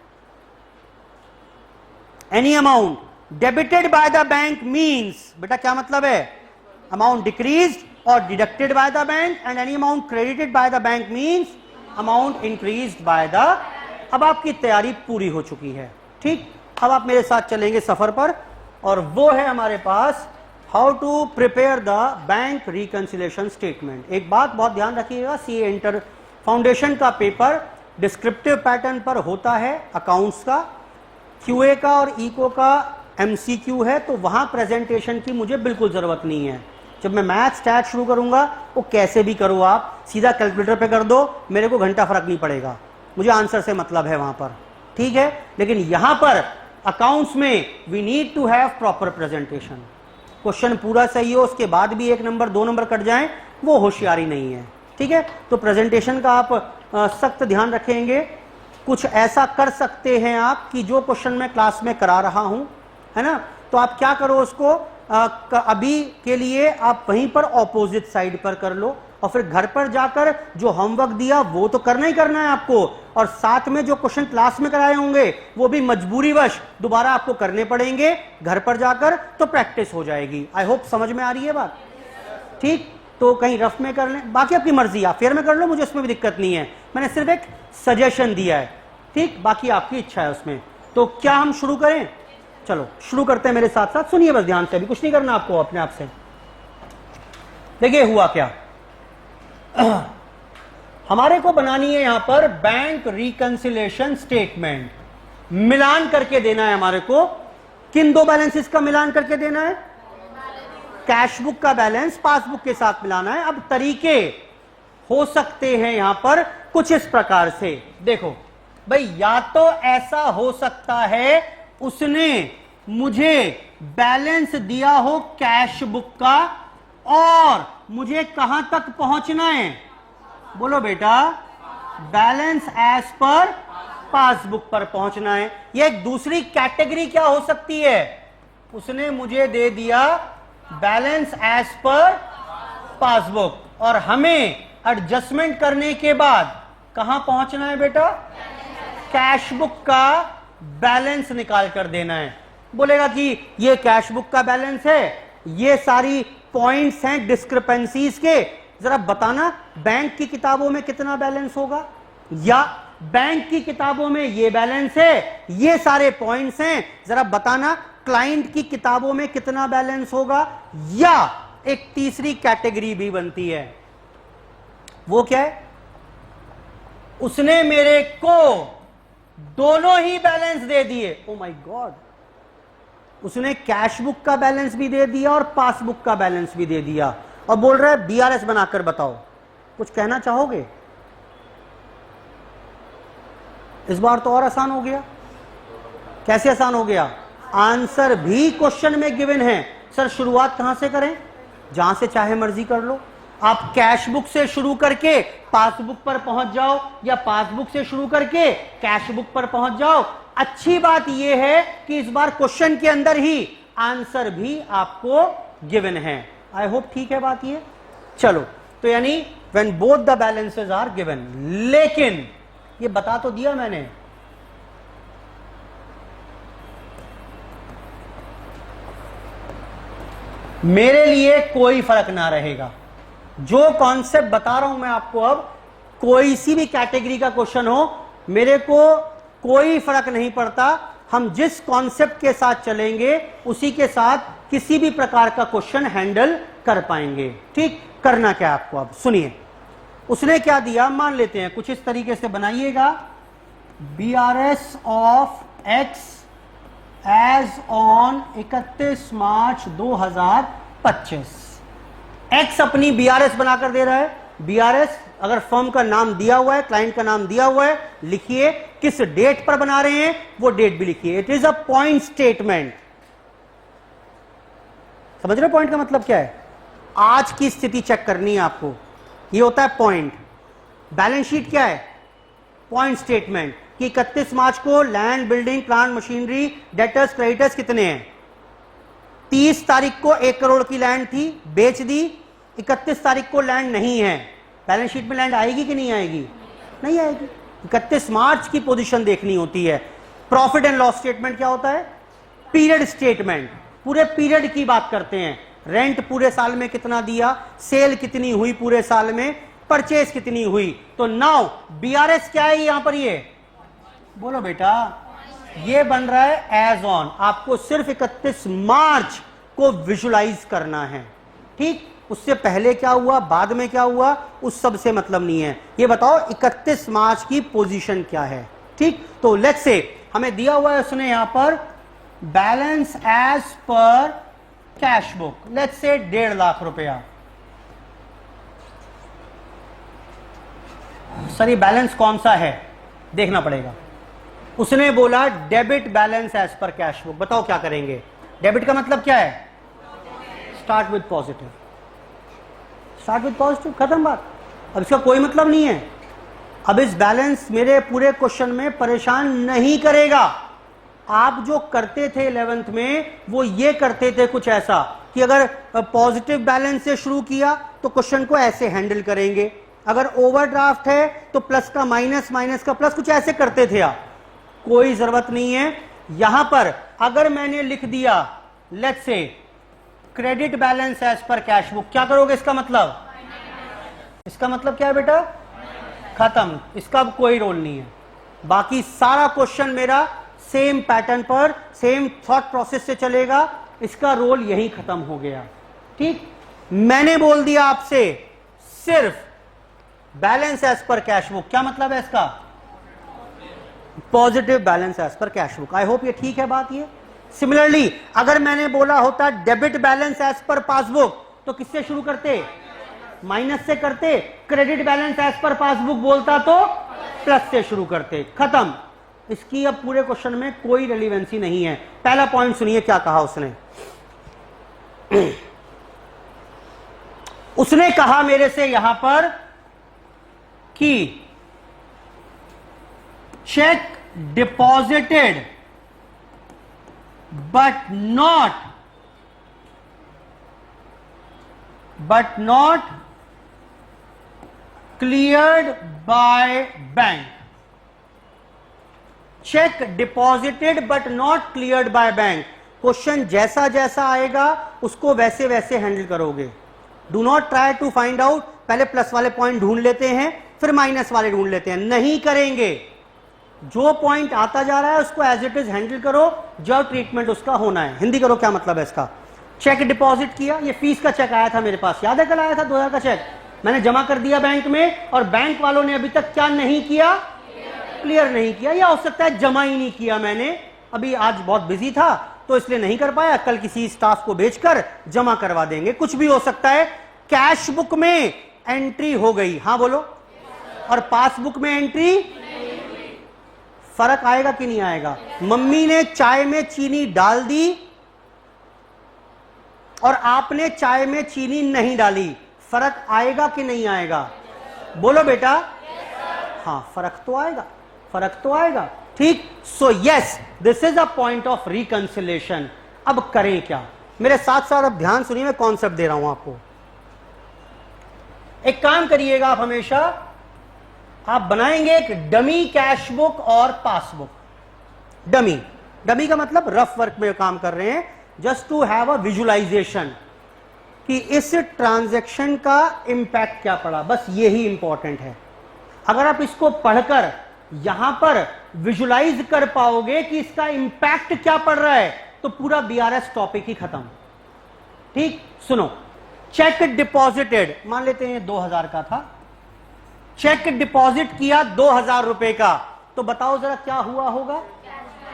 Any amount debited bye the bank means, बेटा क्या मतलब है? अमाउंट डिक्रीज्ड और deducted bye the bank. And any amount credited by the bank means amount increased by the. अब आपकी तैयारी पूरी हो चुकी है, ठीक। अब आप मेरे साथ चलेंगे सफर पर, और वो है हमारे पास how to prepare the bank reconciliation statement. एक बात बहुत ध्यान रखिएगा, सीए इंटर फाउंडेशन का पेपर डिस्क्रिप्टिव पैटर्न पर होता है अकाउंट्स का, क्यूए का और इको का एमसीक्यू है, तो वहां प्रेजेंटेशन की मुझे बिल्कुल जरूरत नहीं है। जब मैं मैथ स्टैट शुरू करूंगा वो कैसे भी करो, आप सीधा कैलकुलेटर पे कर दो, मेरे को घंटा फर्क नहीं पड़ेगा, मुझे आंसर से मतलब है वहां पर, ठीक है। लेकिन यहां पर अकाउंट्स में we need to have proper presentation. Question पूरा सही हो उसके बाद भी 1 नंबर 2 नंबर कट जाएं, वो होशियारी नहीं है, ठीक है। तो प्रेजेंटेशन का आप सख्त ध्यान रखेंगे। कुछ ऐसा कर सकते हैं आप कि जो क्वेश्चन मैं क्लास में करा रहा हूं, है ना, तो आप क्या करो उसको अभी के लिए आप वहीं पर ऑपोजिट साइड पर कर लो, और फिर घर पर जाकर जो होमवर्क दिया वो तो करना ही करना है आपको, और साथ में जो क्वेश्चन क्लास में कराए होंगे वो भी मजबूरीवश दोबारा आपको करने पड़ेंगे घर पर जाकर, तो प्रैक्टिस हो जाएगी। आई होप समझ में आ रही है बात, ठीक। तो कहीं रफ में कर लें, बाकी आपकी मर्जी, आप फेयर में कर लो, मुझे उसमें भी दिक्कत नहीं है, मैंने सिर्फ एक सजेशन दिया है, ठीक। बाकी आपकी इच्छा है उसमें। तो क्या हम शुरू करें? चलो शुरू करते हैं, मेरे साथ साथ सुनिए बस ध्यान से, अभी कुछ नहीं करना आपको अपने आप से। देखिए हुआ क्या, हमारे को बनानी है यहां पर बैंक रिकंसिलिएशन स्टेटमेंट। मिलान करके देना है हमारे को। किन 2 बैलेंसेस का मिलान करके देना है? कैश बुक का बैलेंस पासबुक के साथ मिलाना है। अब तरीके हो सकते हैं यहां पर कुछ इस प्रकार से, देखो भाई, या तो ऐसा हो सकता है उसने मुझे बैलेंस दिया हो कैश बुक का, और मुझे कहां तक पहुंचना है? बोलो बेटा, बैलेंस एज पर पासबुक पर पहुंचना है। यह एक दूसरी कैटेगरी क्या हो सकती है? उसने मुझे दे दिया बैलेंस एज पर पासबुक, और हमें एडजस्टमेंट करने के बाद कहां पहुंचना है बेटा? कैश बुक का बैलेंस निकाल कर देना है। बोलेगा कि ये कैश बुक का बैलेंस है, ये सारी पॉइंट्स हैं डिस्क्रिपेंसीज के, जरा बताना बैंक की किताबों में कितना बैलेंस होगा, या बैंक की किताबों में ये बैलेंस है, ये सारे पॉइंट्स हैं, जरा बताना क्लाइंट की किताबों में कितना बैलेंस होगा। या एक तीसरी कैटेगरी भी बनती है, वो क्या है? उसने मेरे को दोनों ही बैलेंस दे दिए। ओ माय गॉड, उसने कैश बुक का बैलेंस भी दे दिया और पासबुक का बैलेंस भी दे दिया, और बोल रहा है बीआरएस बनाकर बताओ। कुछ कहना चाहोगे? इस बार तो और आसान हो गया। कैसे आसान हो गया? आंसर भी क्वेश्चन में गिवन है। सर शुरुआत कहां से करें? जहां से चाहे मर्जी कर लो। आप कैश बुक से शुरू करके पासबुक पर पहुंच जाओ, या पासबुक से शुरू करके कैश बुक पर पहुंच जाओ। अच्छी बात यह है कि इस बार क्वेश्चन के अंदर ही आंसर भी आपको गिवन है। आई होप ठीक है बात ये। चलो, तो यानी when both the balances are given. लेकिन ये बता तो दिया मैंने। मेरे लिए कोई फर्क ना रहेगा, जो कॉन्सेप्ट बता रहा हूं मैं आपको, अब कोई सी भी कैटेगरी का क्वेश्चन हो, मेरे को कोई फर्क नहीं पड़ता। हम जिस कॉन्सेप्ट के साथ चलेंगे उसी के साथ किसी भी प्रकार का क्वेश्चन हैंडल कर पाएंगे। ठीक, करना क्या है आपको, अब सुनिए। उसने क्या दिया, मान लेते हैं कुछ इस तरीके से बनाइएगा, BRS of X as on 31 March 2025। X अपनी BRS बनाकर दे रहा है। BRS अगर फर्म का नाम दिया हुआ है, क्लाइंट का नाम दिया हुआ है, लिखिए किस डेट पर बना रहे हैं, वो डेट भी लिखिए। It is a point statement. समझ रहे पॉइंट का मतलब क्या है? आज की स्थिति चेक करनी है आपको, ये होता है पॉइंट। बैलेंस शीट क्या है? पॉइंट स्टेटमेंट कि 31 मार्च को land, building, plant, machinery, debtors, creditors कितने हैं। 30 तारीख को 1 करोड़ की लैंड थी, बेच दी। 31 तारीख को लैंड नहीं है, बैलेंस शीट में लैंड आएगी कि नहीं आएगी? नहीं आएगी। 31 मार्च की पोजीशन देखनी होती है। प्रॉफिट एंड लॉस स्टेटमेंट क्या होता है? पीरियड स्टेटमेंट, पूरे पीरियड की बात करते हैं। रेंट पूरे साल में कितना दिया, सेल कितनी हुई पूरे साल में, परचेज कितनी हुई। तो नाउ BRS क्या है यहां पर? ये बोलो बेटा, ये बन रहा है एज ऑन। आपको सिर्फ 31 मार्च को विजुलाइज करना है। ठीक, उससे पहले क्या हुआ, बाद में क्या हुआ, उस सब से मतलब नहीं है। ये बताओ 31 मार्च की पोजीशन क्या है। ठीक, तो लेट्स से हमें दिया हुआ है उसने यहां पर balance as per cash book, let's say 1.5 lakh रुपया। सर ये बैलेंस कौन सा है देखना पड़ेगा। उसने बोला debit balance as per cash book. बताओ क्या करेंगे? डेबिट का मतलब क्या है? Start with positive. Start with positive, खत्म बात। अब इसका कोई मतलब नहीं है। अब इस बैलेंस मेरे पूरे क्वेश्चन में परेशान नहीं करेगा। आप जो करते थे 11th में वो ये करते थे कुछ ऐसा कि अगर पॉजिटिव बैलेंस से शुरू किया तो क्वेश्चन को ऐसे हैंडल करेंगे, अगर ओवरड्राफ्ट है तो प्लस का माइनस, माइनस का प्लस, कुछ ऐसे करते थे आप। कोई जरूरत नहीं है। यहां पर अगर मैंने लिख दिया let's say credit balance as per cash book, क्या करोगे इसका मतलब? इसका मतलब क्या है बेटा? खत्म। इसका अब कोई रोल नहीं है। बाकी सारा क्वेश्चन मेरा सेम पैटर्न पर, सेम थॉट प्रोसेस से चलेगा। इसका रोल यही खत्म हो गया। ठीक, मैंने बोल दिया आपसे सिर्फ balance as per cash book, क्या मतलब है इसका? Positive balance as per cash book. I hope ये ठीक है बात। ये सिमिलरली अगर मैंने बोला होता debit balance as per passbook, तो किससे शुरू करते? माइनस से करते। Credit balance as per passbook बोलता तो प्लस से शुरू करते। खत्म। इसकी अब पूरे क्वेश्चन में कोई रेलिवेंसी नहीं है। पहला पॉइंट सुनिए क्या कहा उसने। उसने कहा मेरे से यहां पर कि cheque deposited but not cleared by bank. Cheque deposited but not cleared by bank. Question जैसा जैसा आएगा उसको वैसे वैसे हैंडल करोगे। Do not try to find out, पहले प्लस वाले पॉइंट ढूंढ लेते हैं फिर माइनस वाले ढूंढ लेते हैं, नहीं करेंगे। जो पॉइंट आता जा रहा है उसको एज इट इज हैंडल करो, जो ट्रीटमेंट उसका होना है। हिंदी करो, क्या मतलब है इसका? चेक डिपॉजिट किया, ये फीस का चेक आया था मेरे पास, याद है कल आया था 2000 का चेक, मैंने जमा कर दिया बैंक में और बैंक वालों ने अभी तक क्या नहीं किया? क्लियर नहीं किया। या हो सकता है जमा ही नहीं किया मैंने, अभी आज बहुत बिजी था तो इसलिए नहीं कर पाया, कल किसी स्टाफ को भेजकर जमा करवा देंगे, कुछ भी हो सकता है। कैश बुक में एंट्री हो गई, हाँ बोलो, और पासबुक में एंट्री, फर्क आएगा कि नहीं आएगा? मम्मी ने चाय में चीनी डाल दी और आपने चाय में चीनी नहीं डाली, फर्क आएगा कि नहीं आएगा? बोलो बेटा। हाँ, फर्क तो आएगा, फर्क तो आएगा। ठीक, so yes, this is a point of reconciliation. अब करें क्या? मेरे साथ साथ अब ध्यान सुनिए, मैं कॉन्सेप्ट दे रहा हूं आपको। एक काम करिएगा आप हमेशा, आप बनाएंगे एक डमी कैश बुक और पासबुक। डमी, डमी का मतलब रफ वर्क में काम कर रहे हैं, just to have a visualisation कि इस ट्रांजैक्शन का इंपैक्ट क्या पड़ा, बस यही इंपॉर्टेंट है। अगर आप इसको पढ़कर यहां पर विजुलाइज कर पाओगे कि इसका इंपैक्ट क्या पड़ रहा है, तो पूरा बीआरएस टॉपिक ही खत्म। ठीक, सुनो, चेक डिपॉजिटेड, मान लेते हैं 2000 का था, चेक डिपॉजिट किया 2000 रुपए का, तो बताओ जरा क्या हुआ होगा?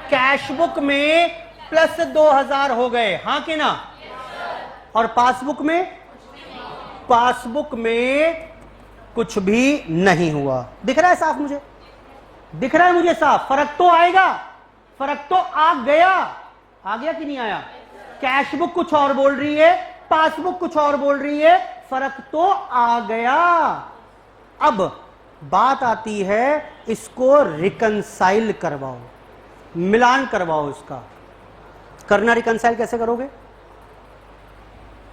कैश बुक में प्लस 2000 हो गए, हां कि ना? और पासबुक में? पासबुक में कुछ भी नहीं हुआ। दिख रहा है साफ? मुझे दिख रहा है, मुझे साफ। फर्क तो आएगा, फर्क तो आ गया, आ गया कि नहीं आया? कैश बुक कुछ और बोल रही है, पासबुक कुछ और बोल रही है, फर्क तो आ गया। अब बात आती है, इसको रिकंसाइल करवाओ, मिलान करवाओ। इसका करना, रिकंसाइल कैसे करोगे?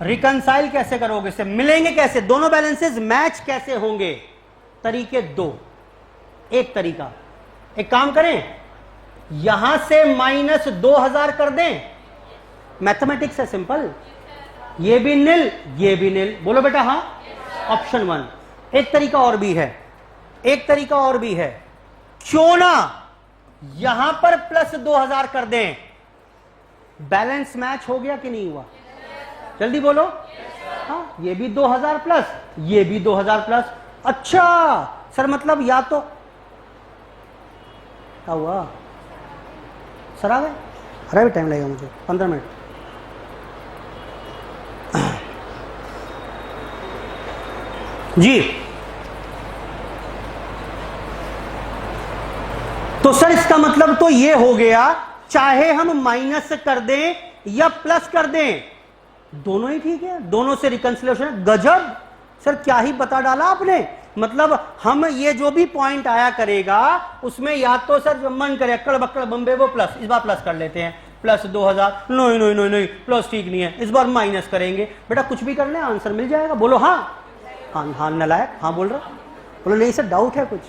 रिकंसाइल कैसे करोगे? से मिलेंगे कैसे? दोनों बैलेंसेस मैच कैसे होंगे? तरीके दो। एक तरीका, एक काम करें, यहां से माइनस 2000 कर दें। मैथमेटिक्स है, सिंपल। ये भी निल, ये भी निल। बोलो बेटा हाँ। ऑप्शन 1। एक तरीका और भी है, एक तरीका और भी है, क्यों ना यहां पर प्लस 2000 कर दें। बैलेंस मैच हो गया कि नहीं हुआ? जल्दी बोलो। हाँ, ये भी 2000 प्लस, ये भी 2000 प्लस। अच्छा सर, मतलब या तो क्या हुआ सर? आ गए? अरे भी टाइम लगेगा मुझे, 15 मिनट। जी, तो सर इसका मतलब तो ये हो गया, चाहे हम माइनस कर दें या प्लस कर दें, दोनों ही ठीक है, दोनों से रिकंसिलिएशन। गजब सर, क्या ही बता डाला आपने। मतलब हम ये जो भी पॉइंट आया करेगा उसमें या तो सर जो मन करे अक्कड़ बक्कड़ बम्बे वो प्लस, इस बार प्लस कर लेते हैं, प्लस 2000, नहीं नहीं नहीं नहीं प्लस ठीक नहीं है, इस बार माइनस करेंगे। बेटा कुछ भी कर ले, आंसर मिल जाएगा। बोलो हाँ। हाँ हाँ नलायक, हाँ बोल रहा। बोलो नहीं सर डाउट है कुछ,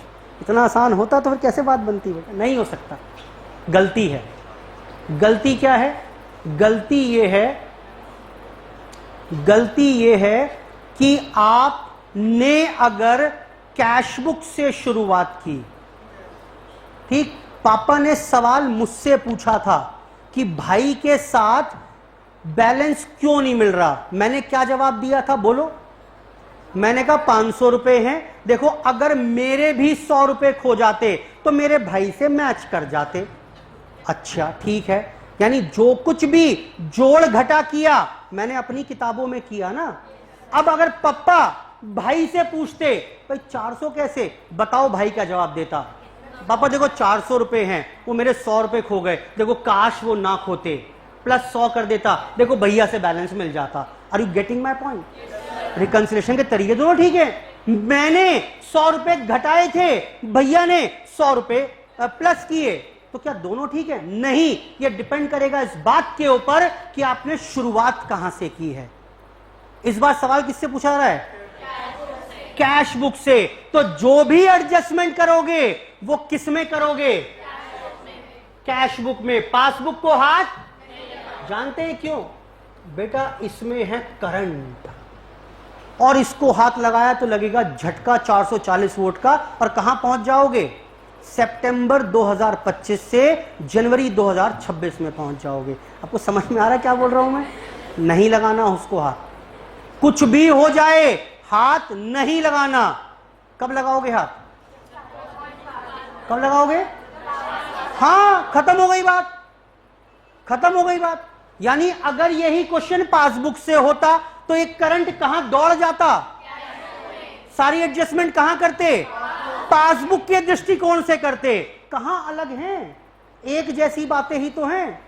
इतना आसान होता तो फिर कैसे बात बनती? बेटा नहीं हो सकता, गलती है। गलती क्या है? गलती ये है, गलती ये है कि आपने अगर कैश बुक से शुरुआत की, ठीक, पापा ने सवाल मुझसे पूछा था कि भाई के साथ बैलेंस क्यों नहीं मिल रहा, मैंने क्या जवाब दिया था? बोलो। मैंने कहा 500 रुपए हैं, देखो अगर मेरे भी 100 रुपए खो जाते तो मेरे भाई से मैच कर जाते। अच्छा ठीक है, यानी जो कुछ भी जोड़ घटा किया मैंने अपनी किताबों में किया ना। अब अगर पापा भाई से पूछते भाई 400 कैसे, बताओ भाई का जवाब देता, पापा देखो 400 रुपए हैं, वो मेरे 100 रुपए खो गए, देखो काश वो ना खोते, प्लस 100 कर देता, देखो भैया से बैलेंस मिल जाता। Are you getting my point? Reconciliation के तरीके दोनों ठीक है। मैंने 100 रुपए घटाए थे, भैया ने 100 रुपए प्लस किए, तो क्या दोनों ठीक है? नहीं, ये डिपेंड करेगा इस बात के ऊपर कि आपने शुरुआत कहां से की है। इस बार सवाल किससे पूछा रहा है? कैश बुक से। तो जो भी एडजस्टमेंट करोगे वो किस में करोगे? कैश बुक में। पासबुक को हाथ जानते हैं क्यों? बेटा इसमें है करंट, और इसको हाथ लगाया तो लगेगा झटका 440 वोल्ट का, और कहां पहुंच जाओगे? सितंबर 2025 से जनवरी 2026 में पहुंच जाओगे। आपको समझ में आ रहा है क्या बोल रहा हूं मैं? नहीं लगाना उसको हाथ, कुछ भी हो जाए हाथ नहीं लगाना। कब लगाओगे हाथ? कब लगाओगे? हाँ, खत्म हो गई बात, खत्म हो गई बात। यानी अगर यही क्वेश्चन पासबुक से होता तो एक करंट कहां दौड़ जाता? सारी एडजस्टमेंट कहां करते? पासबुक के दृष्टिकोण से करते। कहां अलग हैं? एक जैसी बातें ही तो हैं।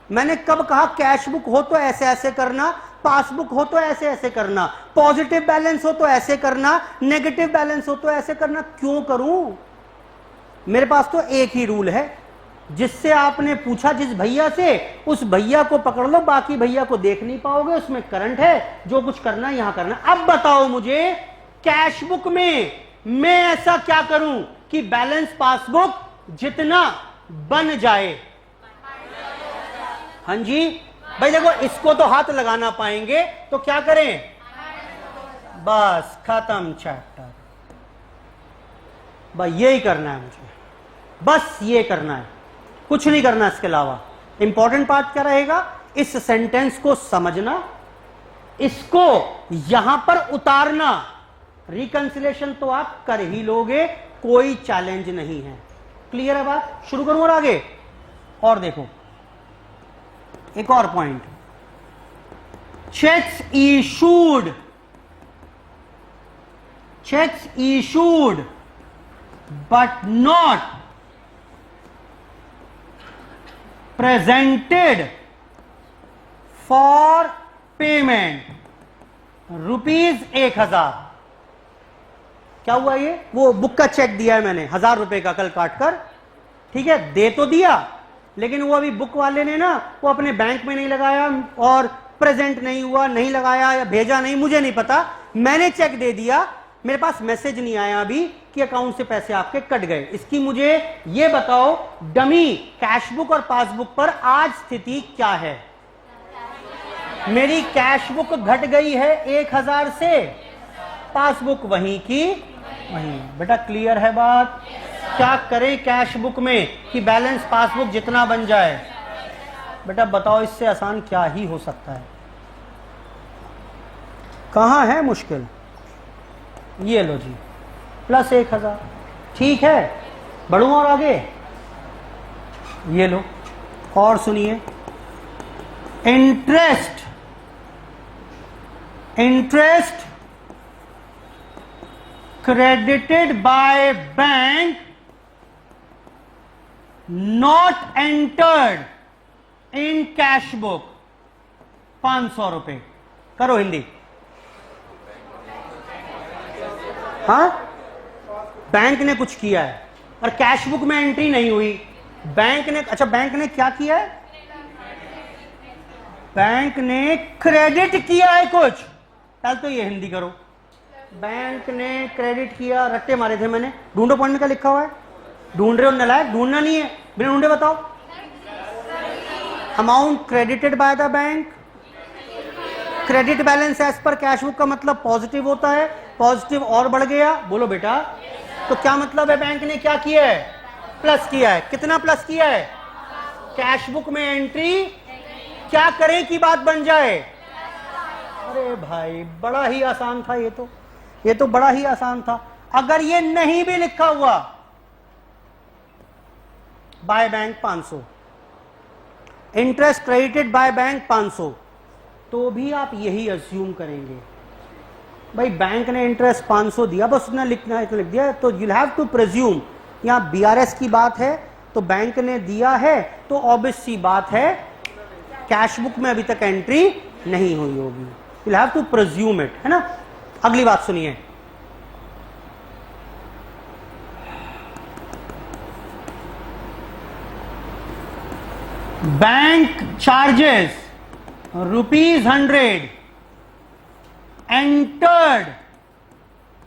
मैंने कब कहा कैश बुक हो तो ऐसे ऐसे करना, पासबुक हो तो ऐसे ऐसे करना, पॉजिटिव बैलेंस हो तो ऐसे करना, नेगेटिव बैलेंस हो तो ऐसे करना। क्यों करूं? मेरे पास तो एक ही रूल है, जिससे आपने पूछा जिस भैया से, उस भैया को पकड़ लो, बाकी भैया को देख नहीं पाओगे, उसमें करंट है, जो कुछ करना है यहां करना। अब बताओ मुझे कैश बुक में मैं ऐसा क्या करूं कि बैलेंस पासबुक जितना बन जाए। हाँ जी भाई, देखो इसको तो हाथ लगाना पाएंगे, तो क्या करें, बस खत्म चैप्टर। भाई यही करना है मुझे, बस ये करना है, कुछ नहीं करना इसके अलावा। इंपॉर्टेंट पार्ट क्या रहेगा, इस सेंटेंस को समझना, इसको यहां पर उतारना। रिकंसिलेशन तो आप कर ही लोगे, कोई चैलेंज नहीं है। क्लियर है बात? शुरू करूं और आगे और देखो एक और point, cheques issued but not presented for payment ₹1000। क्या हुआ ये, वो बुक का चेक दिया है मैंने 1000 रुपए का कल काटकर, ठीक है, दे तो दिया, लेकिन वो अभी बुक वाले ने ना वो अपने बैंक में नहीं लगाया और प्रेजेंट नहीं हुआ, नहीं लगाया या भेजा नहीं, मुझे नहीं पता। मैंने चेक दे दिया, मेरे पास मैसेज नहीं आया अभी कि अकाउंट से पैसे आपके कट गए। इसकी मुझे ये बताओ, डमी कैश बुक और पासबुक पर आज स्थिति क्या है? मेरी कैश बुक घट गई है 1000 से, पासबुक वहीं की वहीं। बेटा क्लियर है बात? क्या करें कैश बुक में कि बैलेंस पासबुक जितना बन जाए? बेटा बताओ, इससे आसान क्या ही हो सकता है? कहां है मुश्किल? ये लो जी, प्लस 1000, ठीक है, बढ़ूं और आगे? ये लो और सुनिए, interest credited by bank not entered in cash book 500 रुपए। करो हिंदी। हाँ, बैंक ने कुछ किया है और कैश बुक में एंट्री नहीं हुई। बैंक ने, अच्छा बैंक ने क्या किया है? बैंक ने क्रेडिट किया है कुछ। पहले तो ये हिंदी करो। बैंक ने क्रेडिट किया, रट्टे मारे थे मैंने। ढूंढो पॉइंट में क्या लिखा हुआ है? ढूंढ रहे हो नलायक? ढूंढना नहीं है, बिना ढूंढे बताओ। Amount credited by the bank, credit balance as per cash book का मतलब पॉजिटिव होता है, पॉजिटिव और बढ़ गया। बोलो बेटा, तो क्या मतलब है? बैंक ने क्या किया है? प्लस किया है। कितना प्लस किया है? कैश बुक में एंट्री क्या करें कि बात बन जाए? अरे भाई बड़ा ही आसान था ये तो बड़ा ही आसान था। अगर ये नहीं भी लिखा हुआ by bank 500, interest credited by bank 500, तो भी आप यही अज्यूम करेंगे भाई बैंक ने इंटरेस्ट 500 दिया, बस उसने लिखना है तो लिख दिया। तो यू हैव टू प्रेज्यूम, यहां बीआरएस की बात है तो बैंक ने दिया है, तो ऑब्वियस सी बात है कैश बुक में अभी तक एंट्री नहीं हुई होगी। यू हैव टू प्रेज्यूम इट, है ना। अगली बात सुनिए, bank charges ₹100 entered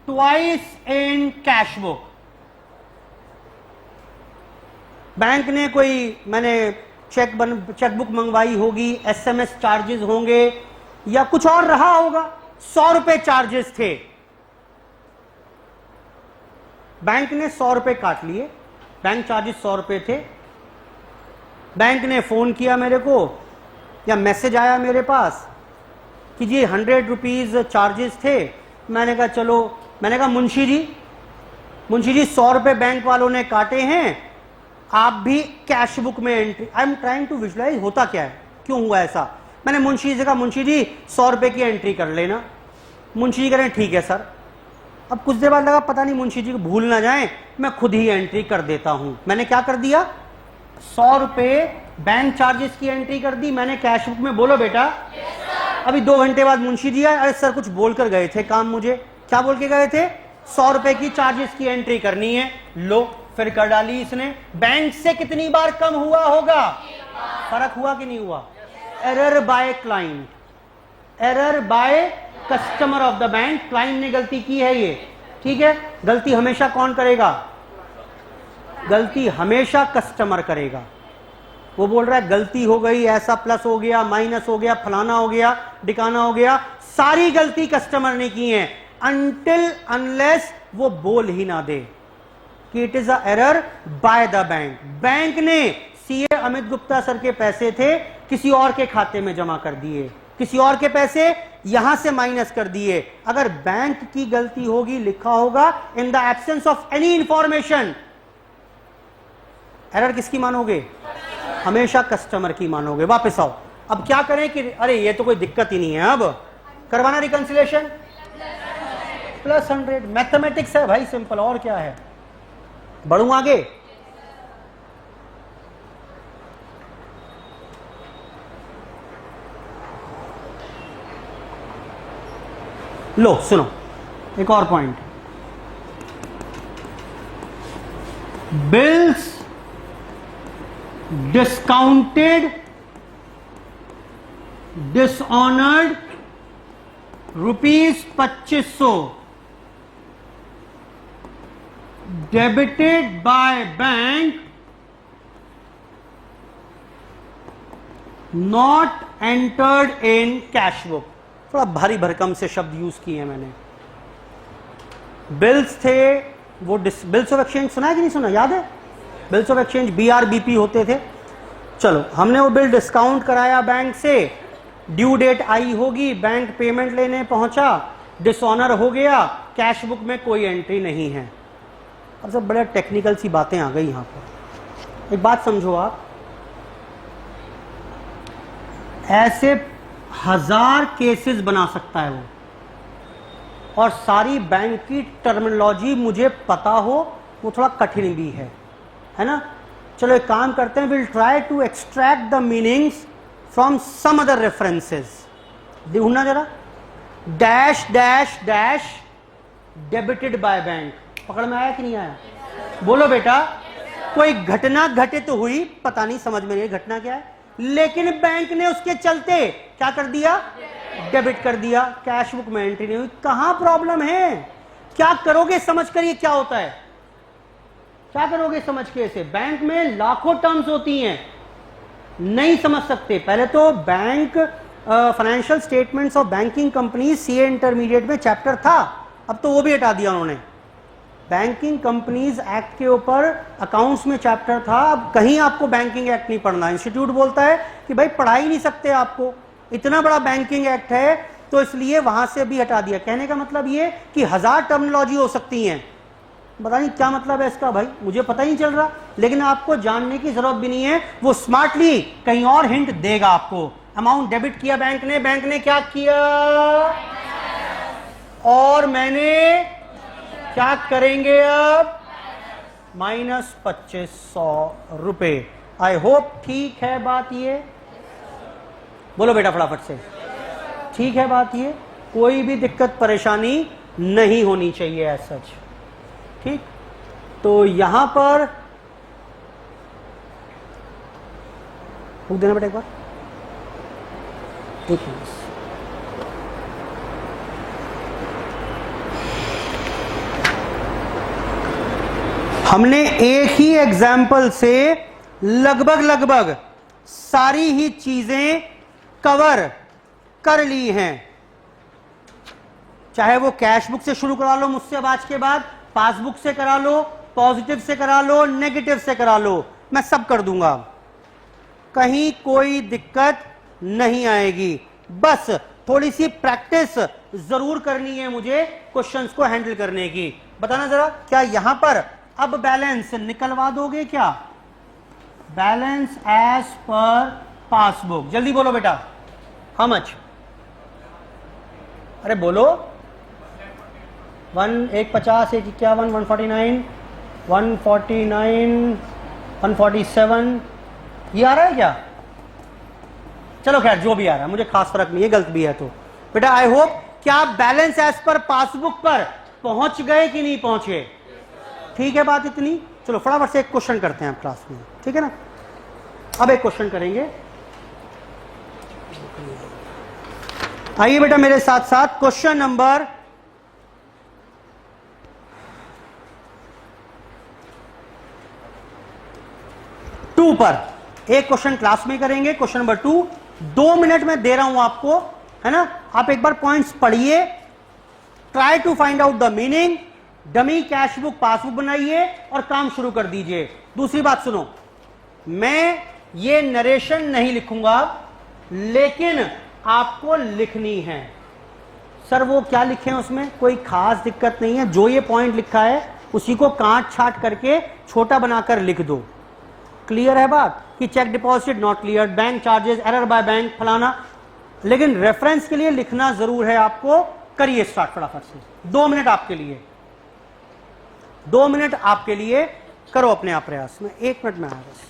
twice in cash book. Bank ने कोई, मैंने चेकबुक मंगवाई होगी, एसएमएस चार्जेस होंगे या कुछ और रहा होगा, 100 रुपए चार्जेस थे, बैंक ने 100 रुपए काट लिए, बैंक चार्जेस 100 रुपए थे। बैंक ने फोन किया मेरे को या मैसेज आया मेरे पास कि जी 100 रुपीज चार्जेस थे। मैंने कहा चलो, मैंने कहा मुंशी जी 100 रुपए बैंक वालों ने काटे हैं, आप भी कैश बुक में entry. I am trying to visualise होता क्या है, क्यों हुआ ऐसा। मैंने मुंशी से कहा मुंशी जी 100 रुपए की एंट्री कर लेना। मुंशी जी कह रहे हैं ठीक है सर। अब कुछ देर बाद लगा पता नहीं मुंशी जी को भूल ना जाए, मैं खुद ही एंट्री कर देता हूं। मैंने क्या कर दिया, 100 रुपए बैंक चार्जेस की एंट्री कर दी मैंने कैश बुक में। बोलो बेटा। अभी 2 घंटे बाद मुंशी जी आए, अरे सर कुछ बोलकर गए थे काम, मुझे क्या बोल के गए थे? 100 रुपए की चार्जेस की एंट्री करनी है। लो फिर कर डाली इसने। बैंक से कितनी बार कम हुआ होगा? फर्क हुआ कि नहीं हुआ? Error by client, error by customer of the bank. Client ने गलती की है ये, ठीक है, गलती हमेशा कौन करेगा? गलती हमेशा कस्टमर करेगा। वो बोल रहा है गलती हो गई, ऐसा प्लस हो गया, माइनस हो गया, फलाना हो गया, डिकाना हो गया, सारी गलती कस्टमर ने की है, अनटिल अनलेस वो बोल ही ना दे कि it is a error bye the bank. Bank ने सीए अमित गुप्ता सर के पैसे थे किसी और के खाते में जमा कर दिए, किसी और के पैसे यहां से माइनस कर दिए। अगर बैंक की गलती होगी, लिखा होगा in the absence of any information, error किसकी मानोगे? हमेशा कस्टमर की मानोगे। वापस आओ, अब क्या करें कि अरे ये तो कोई दिक्कत ही नहीं है, अब करवाना रिकंसिलेशन +100। मैथमेटिक्स है भाई, सिंपल, और क्या है। बढ़ूं आगे, लो सुनो एक और point, bills discounted dishonoured ₹2500 debited by bank not entered in cash book. थोड़ा भारी भरकम से शब्द यूज किए हैं मैंने। बिल्स थे वो, बिल्स ऑफ एक्सचेंज सुना है कि नहीं सुना, याद है? बिल्स ऑफ एक्सचेंज BRBP होते थे। चलो, हमने वो बिल डिस्काउंट कराया बैंक से, ड्यू डेट आई होगी, बैंक पेमेंट लेने पहुंचा, डिसऑनर हो गया, कैश बुक में कोई एंट्री नहीं है। अब सब बड़े टेक्निकल सी बातें आ गई यहां पर। एक बात समझो आप, ऐसे 1000 केसेस बना सकता है वो, और सारी बैंक की टर्मिनोलॉजी मुझे पता हो, वो थोड़ा कठिन भी है ना। चलो एक काम करते हैं, will try to extract the meanings from some other references. ढूंढना जरा, dash dash dash debited by bank, पकड़ में आया कि नहीं आया? बोलो बेटा, कोई घटना घटित हुई, पता नहीं, समझ में नहीं घटना क्या है, लेकिन बैंक ने उसके चलते क्या कर दिया? डेबिट कर दिया, कैश बुक में एंट्री नहीं हुई। कहां प्रॉब्लम है? क्या करोगे समझ कर? ये क्या होता है, क्या करोगे समझ के? इसे बैंक में लाखों टर्म्स होती हैं, नहीं समझ सकते। पहले तो bank financial statements of banking company CA intermediate में चैप्टर था, अब तो वो भी हटा दिया उन्होंने। बैंकिंग कंपनीज एक्ट के ऊपर अकाउंट्स में चैप्टर था, अब कहीं आपको बैंकिंग एक्ट नहीं पढ़ना। इंस्टीट्यूट बोलता है कि भाई पढ़ा ही नहीं सकते आपको, इतना बड़ा बैंकिंग एक्ट है, तो इसलिए वहां से भी हटा दिया। कहने का मतलब ये कि 1000 टर्मिनोलॉजी हो सकती हैं, पता नहीं क्या मतलब है इसका भाई, मुझे पता ही नहीं चल रहा, लेकिन आपको जानने की जरूरत भी नहीं है, वो स्मार्टली कहीं और हिंट देगा आपको। अमाउंट डेबिट किया बैंक ने क्या किया? और मैंने क्या करेंगे अब? -2500 आई होप ठीक है बात ये, बोलो बेटा फटाफट से, ठीक है बात ये, कोई भी दिक्कत परेशानी नहीं होनी चाहिए एज सच, ठीक। तो यहां पर रुक देना बेटा एक बार, एक मिनट। हमने एक ही एग्जाम्पल से लगभग सारी ही चीजें कवर कर ली हैं। चाहे वो कैश बुक से शुरू करा लो मुझसे अब आज के बाद, पासबुक से करा लो, पॉजिटिव से करा लो, नेगेटिव से करा लो, मैं सब कर दूंगा, कहीं कोई दिक्कत नहीं आएगी। बस थोड़ी सी प्रैक्टिस जरूर करनी है मुझे क्वेश्चंस को हैंडल करने की। बताना जरा, क्या यहां पर अब बैलेंस निकलवा दोगे क्या? बैलेंस एज पर पासबुक, जल्दी बोलो बेटा, हाउ मच? अरे बोलो, 150, 151, 149, 149, 147, ये आ रहा है क्या? चलो खैर जो भी आ रहा है, मुझे खास फर्क नहीं है, गलत भी है तो। बेटा आई होप क्या आप बैलेंस एज पर पासबुक पर पहुंच गए कि नहीं पहुंचे? ठीक है बात इतनी। चलो फटाफट से एक क्वेश्चन करते हैं आप क्लास में, ठीक है ना। अब एक क्वेश्चन करेंगे, आइए बेटा मेरे साथ साथ। क्वेश्चन नंबर 2 पर। एक क्वेश्चन क्लास में करेंगे, क्वेश्चन नंबर 2। 2 मिनट में दे रहा हूं आपको, है ना। आप एक बार पॉइंट्स पढ़िए, try to find out the meaning, dummy cash book passbook बनाइए और काम शुरू कर दीजिए। दूसरी बात सुनो, मैं ये नरेशन नहीं लिखूंगा, लेकिन आपको लिखनी है। सर वो क्या लिखे हैं उसमें, कोई खास दिक्कत नहीं है, जो ये पॉइंट लिखा है उसी को काट छाट करके छोटा बनाकर लिख दो। क्लियर है बात कि cheque deposit not clear, bank charges, error by bank, फलाना, लेकिन रेफरेंस के लिए लिखना जरूर है आपको। करिए स्टार्ट फटाफट से। 2 मिनट आपके लिए, 2 मिनट आपके लिए, करो अपने आप प्रयास में। 1 मिनट में आया बस।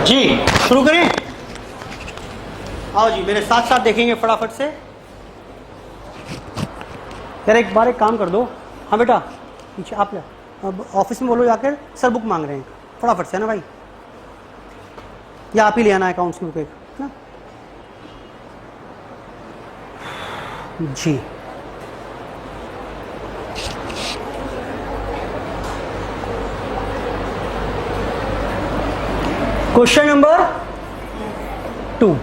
जी शुरू करें। आओ जी मेरे साथ साथ देखेंगे फटाफट से। यार एक बार एक काम कर दो। हाँ बेटा पीछे आप अब ऑफिस में बोलो जाकर, सर बुक मांग रहे हैं फटाफट से, है ना भाई, या आप ही ले आना अकाउंट्स की बुक एक ना। जी क्वेश्चन नंबर 2।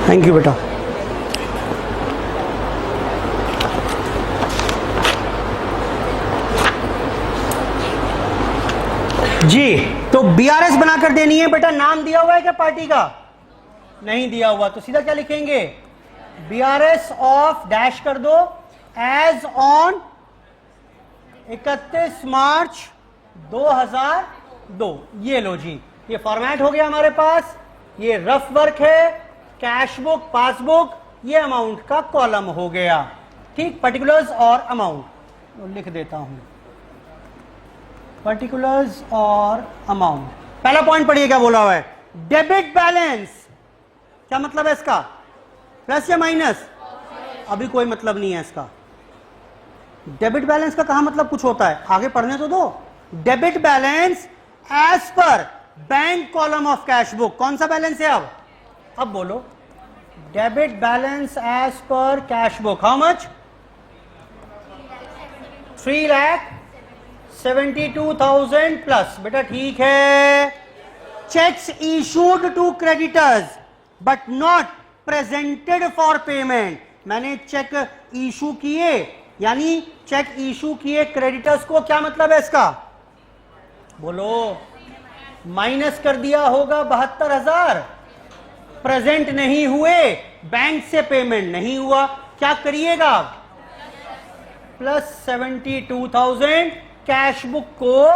थैंक यू बेटा। जी तो बीआरएस बनाकर देनी है बेटा। नाम दिया हुआ है क्या पार्टी का? नहीं दिया हुआ, तो सीधा क्या लिखेंगे? बीआरएस ऑफ डैश कर दो एज ऑन 31 मार्च 2002। ये लो जी, ये फॉर्मेट हो गया हमारे पास। ये रफ वर्क है, कैश बुक, पासबुक, ये अमाउंट का कॉलम हो गया। ठीक, पर्टिकुलर्स और अमाउंट लिख देता हूं, पर्टिकुलर्स और अमाउंट। पहला पॉइंट पढ़िए क्या बोला हुआ है। डेबिट बैलेंस, क्या मतलब है इसका? प्लस या माइनस? अभी कोई मतलब नहीं है इसका। डेबिट बैलेंस का कहां मतलब कुछ होता है, आगे पढ़ने तो दो। Debit balance as per bank column of cash book. कौन सा बैलेंस है अब बोलो। Debit balance as per cash book, how much? 3,72,000 plus. बेटा ठीक है। Cheques issued to creditors but not presented for payment. मैंने चेक इशू किए, यानी चेक इशू किए क्रेडिटर्स को, क्या मतलब है इसका? बोलो। माइनस कर दिया होगा 72,000, प्रेजेंट नहीं हुए, बैंक से पेमेंट नहीं हुआ, क्या करिएगा? प्लस 72,000 कैश बुक को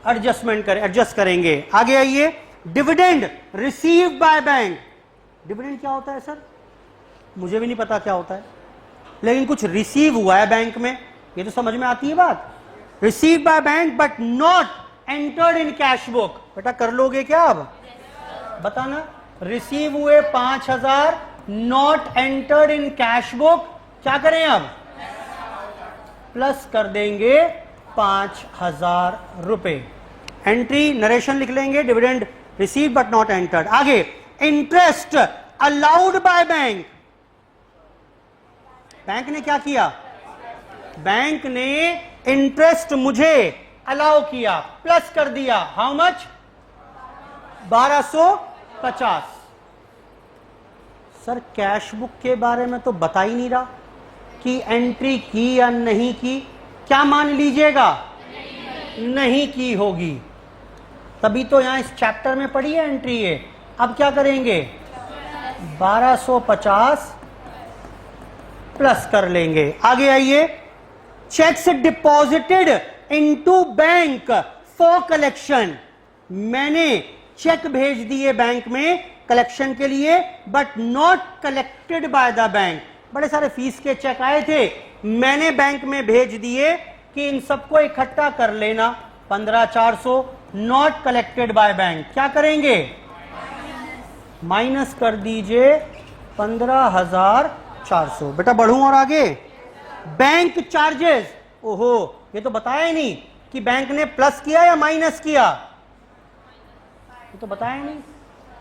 एडजस्ट करेंगे। आगे आइए। Dividend receive by bank. Dividend क्या होता है सर? मुझे भी नहीं पता क्या होता है, लेकिन कुछ रिसीव हुआ है बैंक में, ये तो समझ में आती है बात। Receive by bank but not entered in cash book. बेटा कर लोगे क्या अब? बताना। रिसीव हुए 5,000, not entered in cash book, क्या करें अब? प्लस कर देंगे 5,000 रुपए। एंट्री नरेशन लिख लेंगे, dividend receive but not entered. आगे, interest allowed by bank. Bank ने क्या किया? बैंक ने इंटरेस्ट मुझे अलाउ किया, प्लस कर दिया। How much? 1250। Sir cash book के बारे में तो बता ही नहीं रहा कि एंट्री की या नहीं की। क्या मान लीजिएगा? नहीं की होगी, तभी तो यहां इस चैप्टर में पढ़ी है एंट्री है। अब क्या करेंगे? 1250 प्लस कर लेंगे। आगे आइए। Checks deposited into bank for collection. मैंने चेक भेज दिए बैंक में कलेक्शन के लिए, but not collected by the bank. बड़े सारे फीस के चेक आए थे, मैंने बैंक में भेज दिए कि इन सबको इकट्ठा कर लेना। 15,400 नॉट कलेक्टेड बाय बैंक। क्या करेंगे? माइनस कर दीजिए 15,400। बेटा बढ़ूं और आगे। Bank charges. ओहो, ये तो बताया ही नहीं कि बैंक ने प्लस किया या माइनस किया, ये तो बताया नहीं।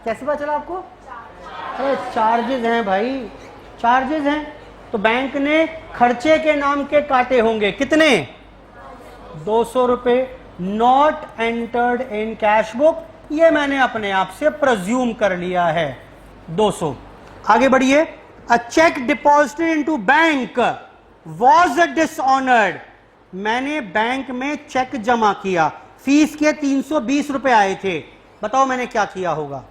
कैसे पता चला आपको? अरे चार्जेस हैं भाई, चार्जेस हैं। तो बैंक ने खर्चे के नाम के काटे होंगे। कितने? 200 रुपए। Not entered in cash book, ये मैंने अपने आप से प्रज्यूम कर लिया है 200। आगे बढ़िए। A cheque deposited into bank was dishonoured. मैंने बैंक में चेक जमा किया, फीस के 320 रुपए आए थे। बताओ मैंने क्या किया होगा?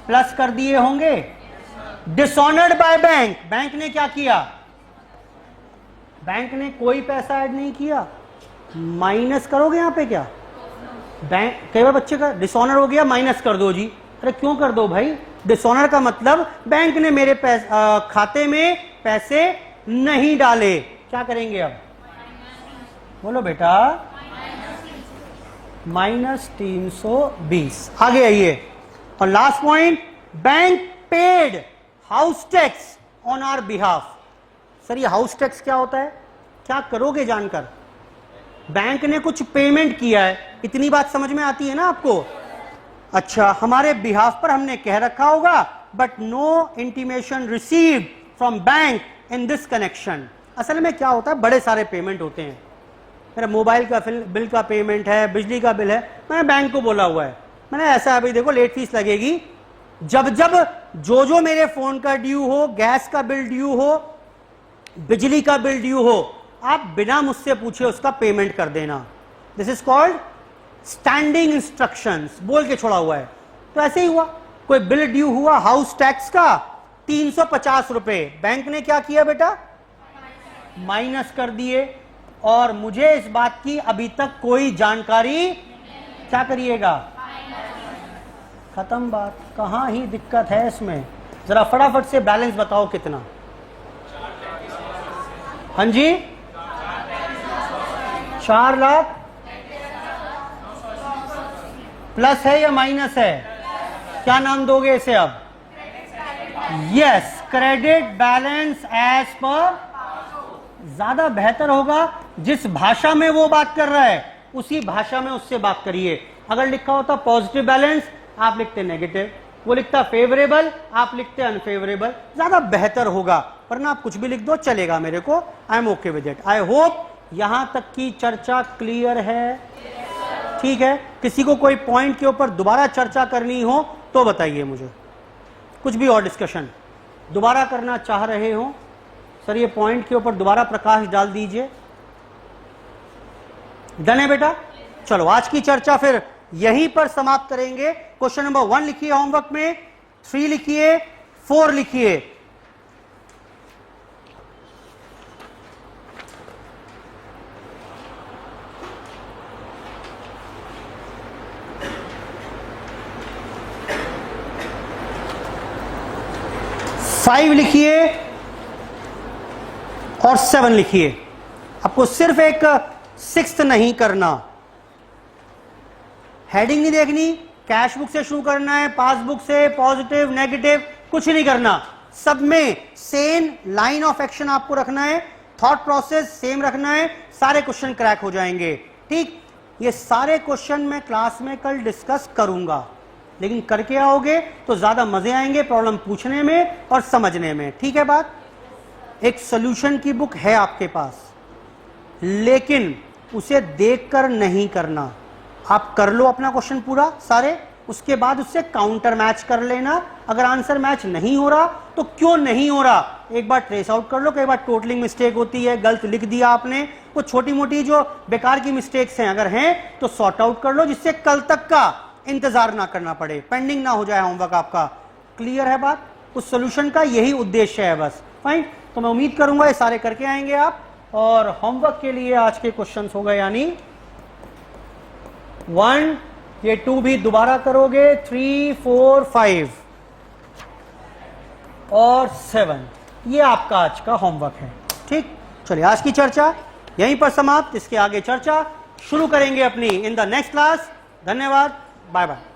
प्लस कर दिए होंगे डिसऑनर्ड बाय बैंक, बैंक ने क्या किया, बैंक ने कोई पैसा ऐड नहीं किया, माइनस करोगे यहां पे क्या, बैंक कई बार बच्चे का डिसऑनर हो गया माइनस कर दो जी, अरे क्यों कर दो भाई, डिसऑनर का मतलब बैंक ने मेरे खाते में पैसे नहीं डाले, क्या करेंगे अब, बोलो बेटा, -320। आगे आइए, और last point, bank paid house tax on our behalf. Sir ये हाउस टैक्स क्या होता है, क्या करोगे जानकर, बैंक ने कुछ पेमेंट किया है, इतनी बात समझ में आती है ना आपको, अच्छा हमारे बिहाफ पर हमने कह रखा होगा, but no intimation received from bank in this connection. असल में क्या होता है, बड़े सारे पेमेंट होते हैं, मेरा मोबाइल का बिल का पेमेंट है, बिजली का बिल है, मैंने बैंक को बोला हुआ है, मैंने ऐसा है भाई देखो लेट फीस लगेगी, जब जब जो मेरे फोन का ड्यू हो, गैस का बिल ड्यू हो, बिजली का बिल ड्यू हो, आप बिना मुझसे पूछे उसका पेमेंट कर देना, this is called standing instructions, बोल के छोड़ा हुआ है। तो ऐसे ही हुआ, कोई बिल ड्यू हुआ हाउस टैक्स का 350 रुपए, बैंक ने क्या किया बेटा, माइनस कर दिए, और मुझे इस बात की अभी तक कोई जानकारी, क्या करिएगा, खत्म बात, कहां ही दिक्कत है इसमें, जरा फटाफट से बैलेंस बताओ कितना, हाँ जी 4 लाख प्लस है या माइनस है, क्या नाम दोगे इसे अब, यस क्रेडिट बैलेंस एज पर, ज्यादा बेहतर होगा जिस भाषा में वो बात कर रहा है उसी भाषा में उससे बात करिए। अगर लिखा होता पॉजिटिव बैलेंस आप लिखते नेगेटिव, वो लिखता फेवरेबल आप लिखते अनफेवरेबल, ज्यादा बेहतर होगा, वरना आप कुछ भी लिख दो चलेगा मेरे को, I am okay with it. I hope यहां तक की चर्चा क्लियर है, ठीक है, किसी को कोई पॉइंट के ऊपर दोबारा चर्चा करनी हो तो बताइए मुझे, कुछ भी और डिस्कशन दोबारा करना चाह रहे हो, सर ये पॉइंट के ऊपर दोबारा प्रकाश डाल दीजिए, डन है बेटा, चलो आज की चर्चा फिर यहीं पर समाप्त करेंगे। क्वेश्चन नंबर 1 लिखिए होमवर्क में, 3 लिखिए, 4 लिखिए, फाइव लिखिए और 7 लिखिए। आपको सिर्फ एक 6th नहीं करना, हेडिंग नहीं देखनी, कैश बुक से शुरू करना है, पासबुक से, पॉजिटिव नेगेटिव कुछ नहीं करना, सब में सेम लाइन ऑफ एक्शन आपको रखना है, थॉट प्रोसेस सेम रखना है, सारे क्वेश्चन क्रैक हो जाएंगे, ठीक। ये सारे क्वेश्चन मैं क्लास में कल डिस्कस करूंगा, लेकिन करके आओगे तो ज्यादा मजे आएंगे प्रॉब्लम पूछने में और समझने में, ठीक है बात। एक सॉल्यूशन की बुक है आपके पास, लेकिन उसे देखकर नहीं करना, आप कर लो अपना क्वेश्चन पूरा सारे, उसके बाद उससे काउंटर मैच कर लेना, अगर आंसर मैच नहीं हो रहा तो क्यों नहीं हो रहा एक बार ट्रेस आउट कर लो, कई बार टोटलिंग मिस्टेक होती है, गलत लिख दिया आपने, वो छोटी मोटी जो बेकार की मिस्टेक्स हैं अगर हैं तो सॉर्ट आउट कर लो, जिससे कल तक का इंतजार ना करना पड़े, पेंडिंग ना हो जाए होमवर्क आपका, क्लियर है बात। उस सॉल्यूशन का यही उद्देश्य है बस, फाइन। तो मैं उम्मीद करूंगा ये सारे करके आएंगे आप, और होमवर्क के लिए आज के क्वेश्चंस हो गए, यानी 1, ये 2 भी दोबारा करोगे, 3, 4, 5 और 7, ये आपका आज का होमवर्क है, ठीक। चलिए आज की चर्चा यहीं पर समाप्त, इसके आगे चर्चा शुरू करेंगे अपनी इन द नेक्स्ट क्लास। धन्यवाद, बाय बाय।